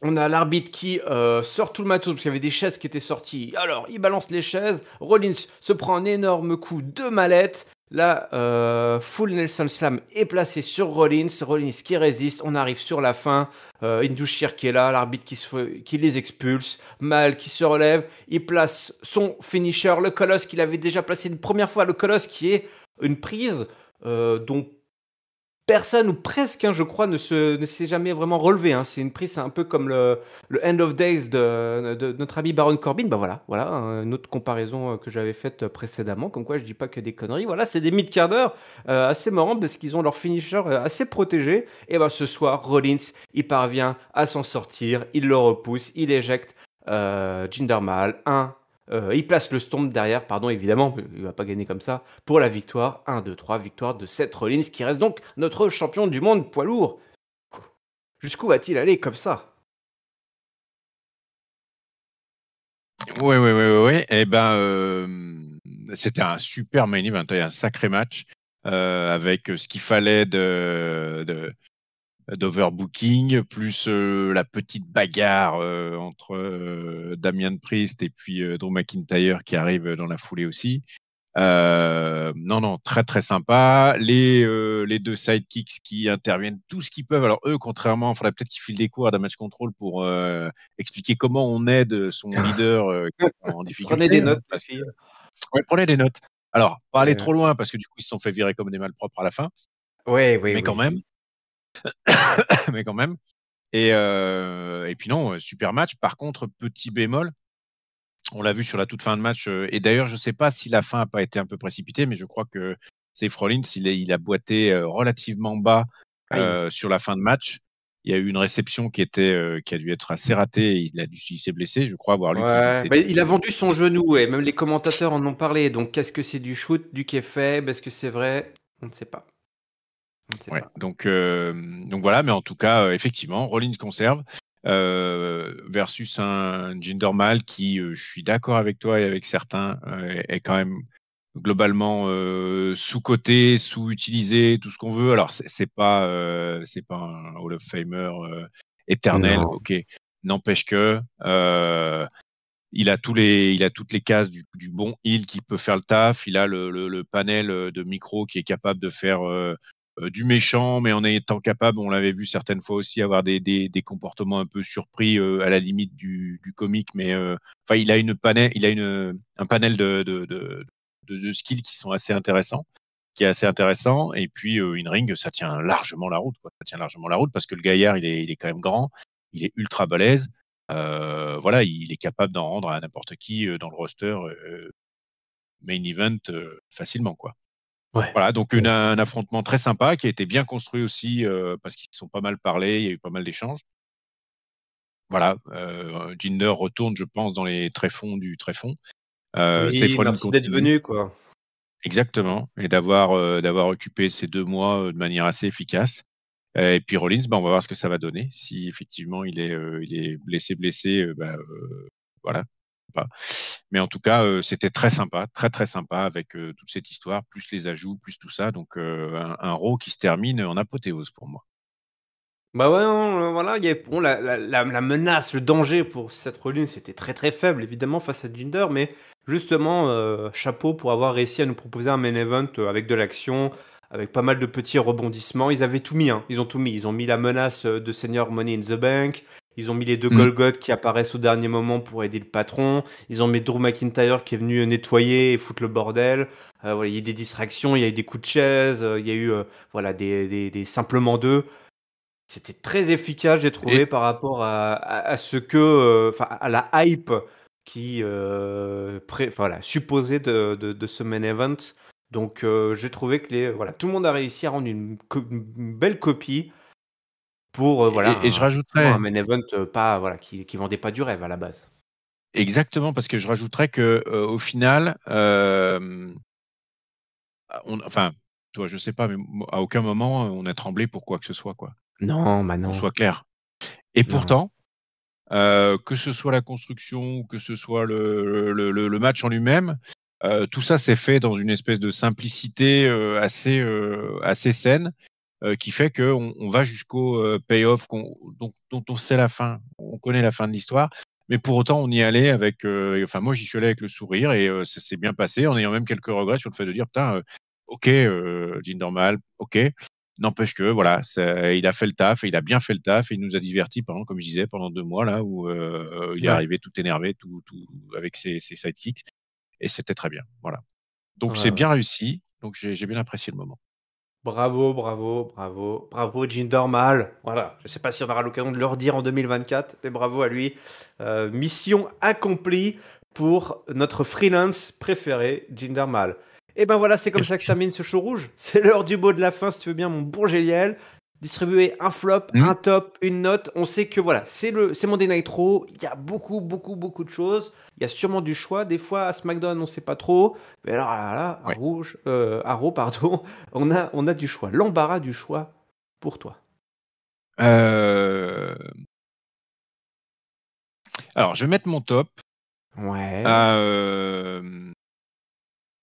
on a l'arbitre qui sort tout le matos parce qu'il y avait des chaises qui étaient sorties. Alors, il balance les chaises. Rollins se prend un énorme coup de mallette. Là, full Nelson Slam est placé sur Rollins. Rollins qui résiste. On arrive sur la fin. Indushir qui est là. L'arbitre qui les expulse. Mal qui se relève. Il place son finisher. Le colosse qu'il avait déjà placé une première fois. Le colosse qui est une prise dont personne ou presque, je crois, ne s'est jamais vraiment relevé. C'est une prise, c'est un peu comme le End of Days de notre ami Baron Corbin. Voilà, une autre comparaison que j'avais faite précédemment, comme quoi je dis pas que des conneries. Voilà, c'est des mid-quart d'heure assez marrants parce qu'ils ont leur finisher assez protégé. Et ce soir, Rollins, il parvient à s'en sortir, il le repousse, il éjecte Jinder Mahal. Il place le Stomp derrière, évidemment, il va pas gagner comme ça, pour la victoire. 1, 2, 3, victoire de Seth Rollins, qui reste donc notre champion du monde poids lourd. Jusqu'où va-t-il aller comme ça? Ouais. Eh ben, c'était un super main event, un sacré match, avec ce qu'il fallait d'overbooking, plus la petite bagarre entre Damian Priest et puis Drew McIntyre qui arrive dans la foulée aussi. Non, très très sympa. Les deux sidekicks qui interviennent tout ce qu'ils peuvent. Alors eux, contrairement, il faudrait peut-être qu'ils filent des cours à Damage Control pour expliquer comment on aide son leader qui est en difficulté. Prenez des notes, les filles. Ouais, prenez des notes. Alors, pas aller trop loin parce que du coup, ils se sont fait virer comme des malpropres à la fin. Oui. Mais quand même. Mais quand même. Et puis non, super match. Par contre, petit bémol, on l'a vu sur la toute fin de match. Et d'ailleurs, je ne sais pas si la fin n'a pas été un peu précipitée, mais je crois que Seth Rollins, il a boité relativement bas sur la fin de match. Il y a eu une réception qui a dû être assez ratée. Il s'est blessé, je crois avoir lu qu'il s'était. Il a vendu son genou et même les commentateurs en ont parlé. Donc, qu'est-ce que c'est du shoot, du kayfabe? Est-ce que c'est vrai? On ne sait pas. Ouais, donc voilà, mais en tout cas, effectivement, Rollins conserve versus un Jinder Mahal qui, je suis d'accord avec toi et avec certains, est quand même globalement sous-coté, sous-utilisé, tout ce qu'on veut. Alors c'est pas un Hall of Famer éternel, Non. ok. N'empêche que il a toutes les cases du bon heel qui peut faire le taf. Il a le panel de micro qui est capable de faire du méchant, mais en étant capable, on l'avait vu certaines fois aussi, avoir des comportements un peu surpris à la limite du comique. Mais il a un panel de skills qui sont assez intéressants, qui est assez intéressant. Et puis in-ring, ça tient largement la route, quoi. Ça tient largement la route parce que le gaillard, il est quand même grand, il est ultra balèze. Voilà, il est capable d'en rendre à n'importe qui dans le roster main event facilement, quoi. Ouais. Voilà, donc un affrontement très sympa qui a été bien construit aussi parce qu'ils sont pas mal parlé, il y a eu pas mal d'échanges. Voilà, Jinder retourne, je pense, dans les tréfonds du tréfond. Seth Oui, Rollins merci d'être continue. venu, quoi. Exactement, et d'avoir occupé ces 2 mois de manière assez efficace. Et puis Rollins, on va voir ce que ça va donner. Si effectivement il est blessé, voilà. Pas. Mais en tout cas, c'était très sympa, très très sympa avec toute cette histoire, plus les ajouts, plus tout ça. Donc un Raw qui se termine en apothéose pour moi. Bah ouais, non, voilà, il y a bon, la menace, le danger pour Seth Rollins, c'était très très faible évidemment face à Jinder, mais justement, chapeau pour avoir réussi à nous proposer un main event avec de l'action, avec pas mal de petits rebondissements. Ils avaient tout mis, ils ont tout mis. Ils ont mis la menace de Senior Money in the Bank, ils ont mis les deux Golgoth qui apparaissent au dernier moment pour aider le patron, ils ont mis Drew McIntyre qui est venu nettoyer et foutre le bordel. Voilà, il y a eu des distractions, il y a eu des coups de chaise, il y a eu voilà, des simplement deux. C'était très efficace, j'ai trouvé, Et par rapport à ce que, à la hype qui, voilà, supposée de ce main event. Donc j'ai trouvé que voilà, tout le monde a réussi à rendre une belle copie pour, voilà, Et je effectivement un rajouterais main event, pas voilà, qui vendait pas du rêve à la base. exactement, parce que je rajouterais que, au final, enfin, toi, je sais pas, mais à aucun moment, on a tremblé pour quoi que ce soit, quoi. Non, bah Qu'on non, soit clair. Et non. pourtant, que ce soit la construction ou que ce soit le match en lui-même, tout ça s'est fait dans une espèce de simplicité, assez saine, qui fait qu'on va jusqu'au, payoff dont on sait la fin. On connaît la fin de l'histoire, mais pour autant on y allait avec, enfin moi j'y suis allé avec le sourire et ça s'est bien passé en ayant même quelques regrets sur le fait de dire: «Putain, OK, Jinder Mahal, OK». N'empêche que voilà, il a fait le taf et il a bien fait le taf et il nous a divertis pendant, comme je disais, pendant 2 mois là où, il est Ouais, arrivé tout énervé, tout avec ses sidekicks et c'était très bien, voilà. Donc ouais, c'est ouais. bien réussi, donc j'ai bien apprécié le moment. Bravo, bravo, bravo, bravo Jinder Mahal. Voilà, je sais pas si on aura l'occasion de le redire en 2024, mais bravo à lui. Mission accomplie pour notre freelance préféré, Jinder Mahal. Et ben voilà, c'est comme ça que se Merci. termine ce show rouge. C'est l'heure du mot de la fin, si tu veux bien, mon bon Géliel. Distribuer un flop, Mmh. un top, une note. On sait que voilà, c'est Monday Night Raw. Il y a beaucoup, beaucoup, beaucoup de choses. Il y a sûrement du choix. Des fois, à SmackDown, on sait pas trop. Mais alors là, Ouais. à Raw, pardon, on a du choix. L'embarras du choix pour toi. Heu, alors je vais mettre mon top Ouais. à,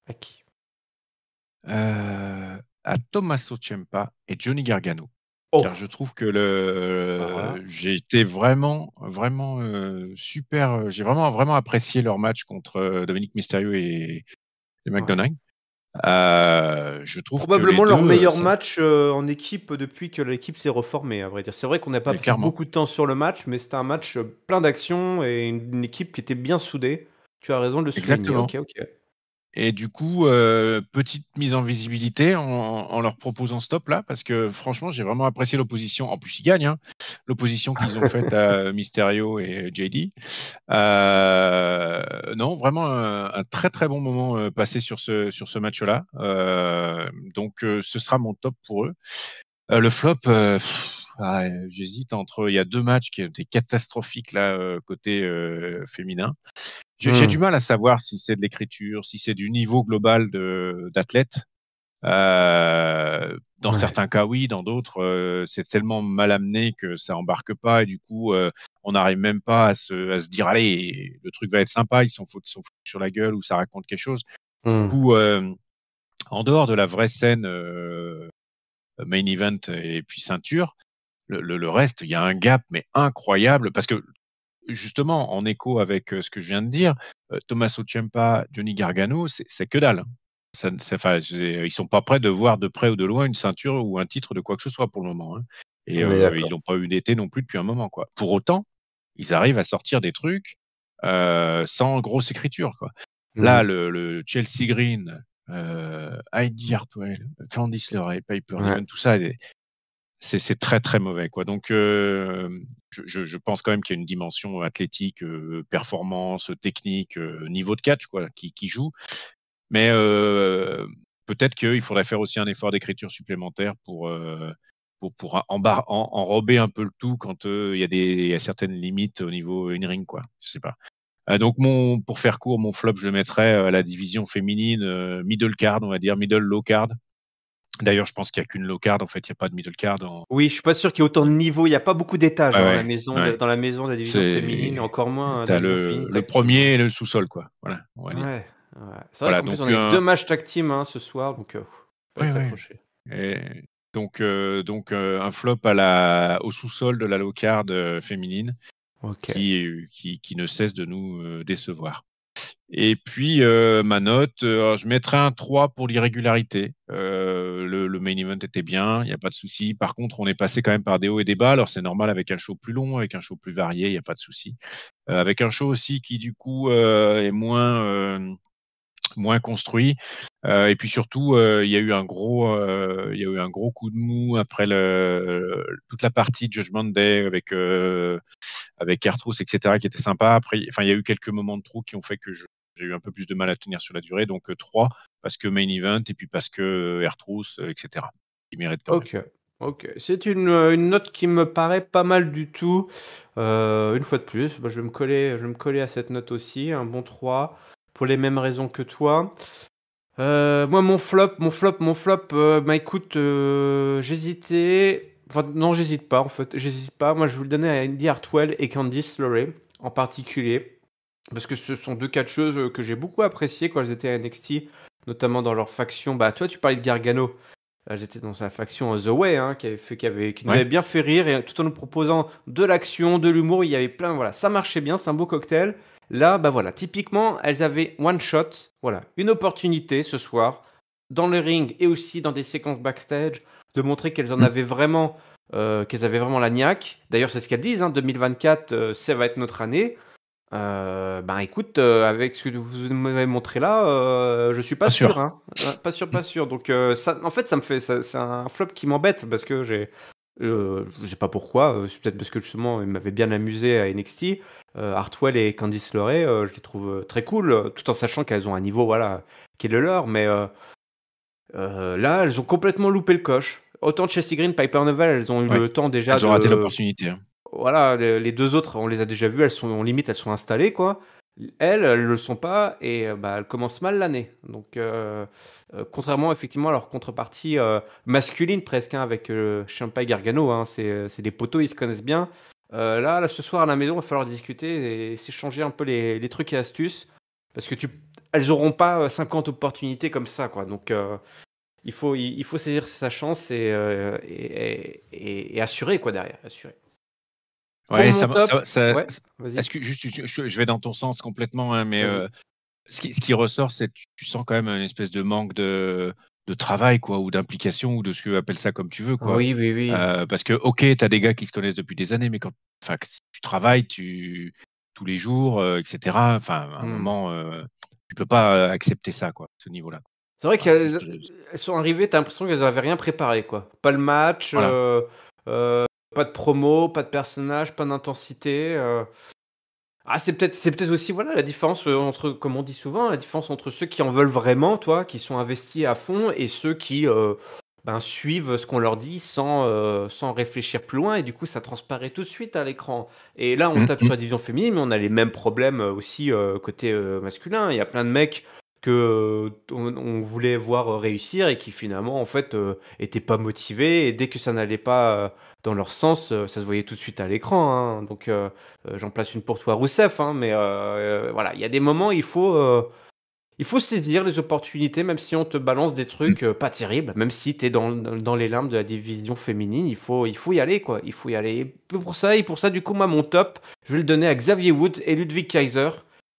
À qui? à Tommaso Ciampa et Johnny Gargano. Oh! Car je trouve que Alors là, j'ai été vraiment, vraiment, super, j'ai vraiment, vraiment apprécié leur match contre, Dominic Mysterio et ouais. McDonagh. Je trouve que les Probablement 2, leur meilleur ça match, en équipe depuis que l'équipe s'est reformée, à vrai dire. C'est vrai qu'on n'a pas mais passé clairement, beaucoup de temps sur le match, mais c'était un match, plein d'action et une équipe qui était bien soudée. Tu as raison de le souligner. exactement. OK, OK. Et du coup, petite mise en visibilité en leur proposant ce top là, parce que franchement, j'ai vraiment apprécié l'opposition. En plus, ils gagnent, hein, l'opposition qu'ils ont faite à Mysterio et JD. Non, vraiment un très, très bon moment, passé sur ce match-là. Donc ce sera mon top pour eux. Le flop, j'hésite entre il y a 2 matchs qui étaient catastrophiques là, côté, féminin. J'ai Mmh. du mal à savoir si c'est de l'écriture, si c'est du niveau global d'athlète. Dans Ouais. certains cas, oui, dans d'autres, c'est tellement mal amené que ça embarque pas et du coup, on n'arrive même pas à se dire: «Allez, le truc va être sympa», ils s'en foutent sur la gueule ou ça raconte quelque chose. Du Mmh. coup, en dehors de la vraie scène, main event et puis ceinture, le reste, il y a un gap mais incroyable parce que justement, en écho avec, ce que je viens de dire, Tommaso Ciampa, Johnny Gargano, c'est que dalle, hein. Ça ne c'est enfin, ils sont pas prêts de voir de près ou de loin une ceinture ou un titre de quoi que ce soit pour le moment, hein et On est ils d'accord. n'ont pas eu d'été non plus depuis un moment, quoi. Pour autant, ils arrivent à sortir des trucs, sans grosse écriture, quoi. Là, Mmh. le Chelsea Green, Heidi Hartwell, Candice LeRae, Piper Ouais. Niven, tout ça, c'est très, très mauvais, quoi. Donc, je pense quand même qu'il y a une dimension athlétique, performance, technique, niveau de catch, quoi, qui joue. Mais, peut-être qu'il faudrait faire aussi un effort d'écriture supplémentaire pour enrober un peu le tout quand, il y a certaines limites au niveau in-ring, quoi. Je sais pas. Donc pour faire court, mon flop, je le mettrais, à la division féminine, middle card, on va dire, middle low card. D'ailleurs, je pense qu'il y a qu'une low card, en fait, il y a pas de middle card en Oui, je suis pas sûr qu'il y ait autant de niveaux. Il y a pas beaucoup d'étages, ouais, hein, ouais, ouais. dans la maison de la division féminine, C'est encore moins, tu la as division féminine le tag team, hein. 1er et le sous-sol, quoi. Voilà, on va dire. Ouais, ouais. C'est vrai Voilà, qu'en plus, donc on a eu 2 matchs tag team, hein, ce soir, donc fallait ouais, ouais s'accrocher. et donc un flop au sous-sol de la low card, féminine OK. qui ne cesse de nous, décevoir. Et puis, ma note, alors je mettrais un 3 pour l'irrégularité. Le main event était bien, il y a pas de souci. Par contre, on est passé quand même par des hauts et des bas. Alors c'est normal avec un show plus long, avec un show plus varié, il y a pas de souci. Avec un show aussi qui du coup, est moins construit, et puis surtout, il y a eu un gros coup de mou après toute la partie Judgment Day avec R-Truth et cetera qui était sympa. Après, enfin, il y a eu quelques moments de trou qui ont fait que j'ai eu un peu plus de mal à tenir sur la durée. Donc 3 parce que main event et puis parce que R-Truth, etc. Il mérite quand même. Ok. C'est une note qui me paraît pas mal du tout. Une fois de plus, je vais me coller à cette note aussi, un bon 3, pour les mêmes raisons que toi. Moi, mon flop, écoute, j'hésitais. Enfin, non, j'hésite pas, en fait. J'hésite pas. Moi, je vais le donner à Indy Hartwell et Candice LeRae, en particulier. Parce que ce sont deux catcheuses que j'ai beaucoup appréciées quand elles étaient à NXT, notamment dans leur faction. Bah, toi, tu parlais de Gargano. J'étais dans sa faction The Way, hein, qui nous Ouais. avait bien fait rire, et tout en nous proposant de l'action, de l'humour, il y avait plein, voilà, ça marchait bien, c'est un beau cocktail. Là, bah voilà, typiquement, elles avaient one shot, voilà, une opportunité ce soir, dans le ring et aussi dans des séquences backstage, de montrer qu'elles avaient vraiment la niaque. D'ailleurs, c'est ce qu'elles disent, hein, 2024, ça va être notre année. Ben écoute, avec ce que vous m'avez montré là, je suis pas Pas sûr, sûr. hein. Pas sûr, pas sûr. Donc ça, en fait, c'est un flop qui m'embête parce que je sais pas pourquoi. C'est peut-être parce que justement, il m'avait bien amusé à NXT. Hartwell et Candice LeRae, je les trouve très cool, tout en sachant qu'elles ont un niveau, voilà, qui est le leur. Mais là, elles ont complètement loupé le coche. Autant Chelsea Green, Piper Neville, elles ont eu Ouais. le temps déjà Elles ont raté de, l'opportunité. Hein. voilà, les deux autres, on les a déjà vues, elles sont installées, quoi. Elles le sont pas et bah, elles commencent mal l'année. Donc, contrairement effectivement à leur contrepartie masculine presque, hein, avec Ciampa et Gargano, hein, c'est des poteaux, ils se connaissent bien. Là, ce soir à la maison, il va falloir discuter et s'échanger un peu les trucs et astuces parce que elles auront pas 50 opportunités comme ça, quoi. Donc, il faut saisir sa chance et assurer, quoi, derrière, assurer. Pour Ouais, mon top, ouais, vas-y. est-ce que juste, je vais dans ton sens complètement, hein, mais Vas-y. ce qui ressort, c'est que tu sens quand même une espèce de manque de travail, quoi, ou d'implication, ou de ce que appelle ça comme tu veux, quoi. Oui, oui, oui. Parce que, ok, tu as des gars qui se connaissent depuis des années, mais enfin, que tu travailles tous les jours, etc. Enfin, à un Mmh. moment, tu peux pas accepter ça, quoi, ce niveau-là. C'est vrai Enfin, juste, qu'elles sont arrivées, tu as l'impression qu'elles avaient rien préparé, quoi. Pas le match, voilà. heu, pas de promo, pas de personnage, pas d'intensité, Ah, c'est peut-être aussi, voilà, la différence, entre, comme on dit souvent, la différence entre ceux qui en veulent vraiment, toi, qui sont investis à fond et ceux qui, ben, suivent ce qu'on leur dit sans réfléchir plus loin et du coup, ça transparaît tout de suite à l'écran et là, on Mm, tape sur mm. la division féminine, mais on a les mêmes problèmes, aussi, côté, masculin. Il y a plein de mecs que, on voulait voir, réussir et qui finalement, en fait, étaient pas motivés et dès que ça n'allait pas, dans leur sens, ça se voyait tout de suite à l'écran, hein, donc j'en place une pour toi, Rousseff, hein, mais voilà, il y a des moments, il faut saisir les opportunités, même si on te balance des trucs pas terribles, même si tu es dans les limbes de la division féminine, il faut y aller, quoi. Il faut y aller. Et pour ça, du coup, moi, mon top, je vais le donner à Xavier Woods et Ludwig Kaiser,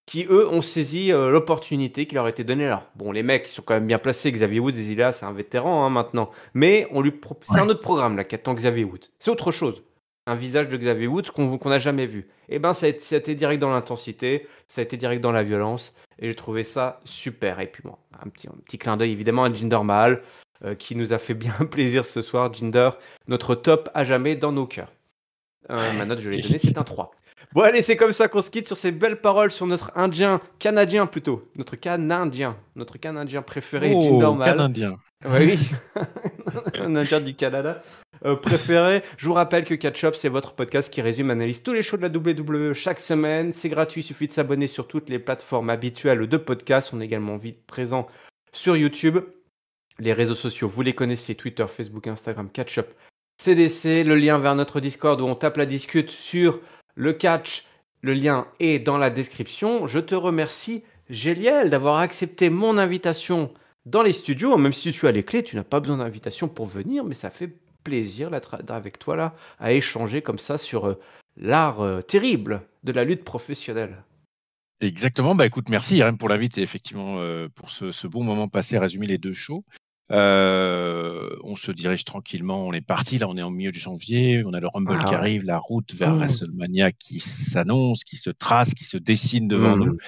qui, eux, ont saisi l'opportunité qui leur a été donnée. Alors, bon, les mecs, ils sont quand même bien placés. Xavier Woods, il est là, c'est un vétéran, hein, maintenant. Mais c'est un Ouais. autre programme, là, qui attend Xavier Woods. C'est autre chose. Un visage de Xavier Woods qu'on n'a jamais vu. Et ben, ça a été direct dans l'intensité, ça a été direct dans la violence. Et j'ai trouvé ça super. Et puis bon, un petit clin d'œil évidemment à Jinder Mahal, qui nous a fait bien plaisir ce soir. Jinder, notre top à jamais dans nos cœurs. Ma note, je l'ai donnée, c'est un 3. Bon, allez, c'est comme ça qu'on se quitte sur ces belles paroles sur notre Canadien plutôt, notre Canadien préféré, Jinder Oh, Mahal. Canadien. Oui, un Indien du Canada préféré. Je vous rappelle que Catch Up, c'est votre podcast qui résume, analyse tous les shows de la WWE chaque semaine. C'est gratuit, il suffit de s'abonner sur toutes les plateformes habituelles de podcast. On est également vite présent sur YouTube. Les réseaux sociaux, vous les connaissez, Twitter, Facebook, Instagram, Catch Up, CDC. Le lien vers notre Discord où on tape la discute sur le catch. Le lien est dans la description. Je te remercie, Géliel, d'avoir accepté mon invitation dans les studios. Même si tu as les clés, tu n'as pas besoin d'invitation pour venir, mais ça fait plaisir d'être avec toi là, à échanger comme ça sur l'art terrible de la lutte professionnelle. Exactement. Bah écoute, merci Irène pour l'invite et effectivement pour ce bon moment passé à résumer les deux shows. On se dirige tranquillement, on est parti, là on est en milieu de janvier, on a le Rumble qui Ah ouais. arrive, la route vers Mmh. WrestleMania qui s'annonce, qui se trace, qui se dessine devant nous. Mmh.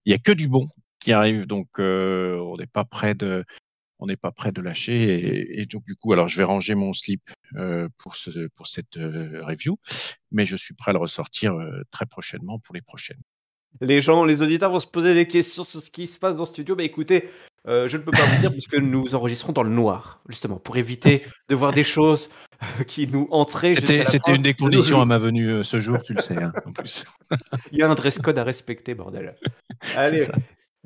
Il n'y a que du bon qui arrive, donc on n'est pas prêt de lâcher. Et donc du coup, alors je vais ranger mon slip pour cette review, mais je suis prêt à le ressortir très prochainement pour les prochaines. Les auditeurs vont se poser des questions sur ce qui se passe dans le studio. Bah, écoutez, je ne peux pas vous dire puisque nous enregistrons dans le noir, justement, pour éviter de voir des choses qui nous hanteraient jusqu'à la C'était fin une des de nos conditions à jours. ma venue, ce jour, tu le sais, hein, en plus. Il y a un dress code à respecter, bordel. C'est Allez, ça.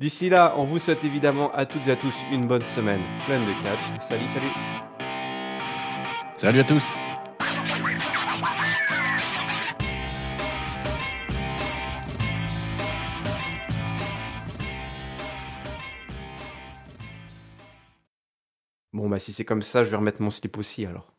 d'ici là, on vous souhaite évidemment à toutes et à tous une bonne semaine pleine de catch. Salut, salut. Salut à tous. Bon, bah, si c'est comme ça, je vais remettre mon slip aussi alors.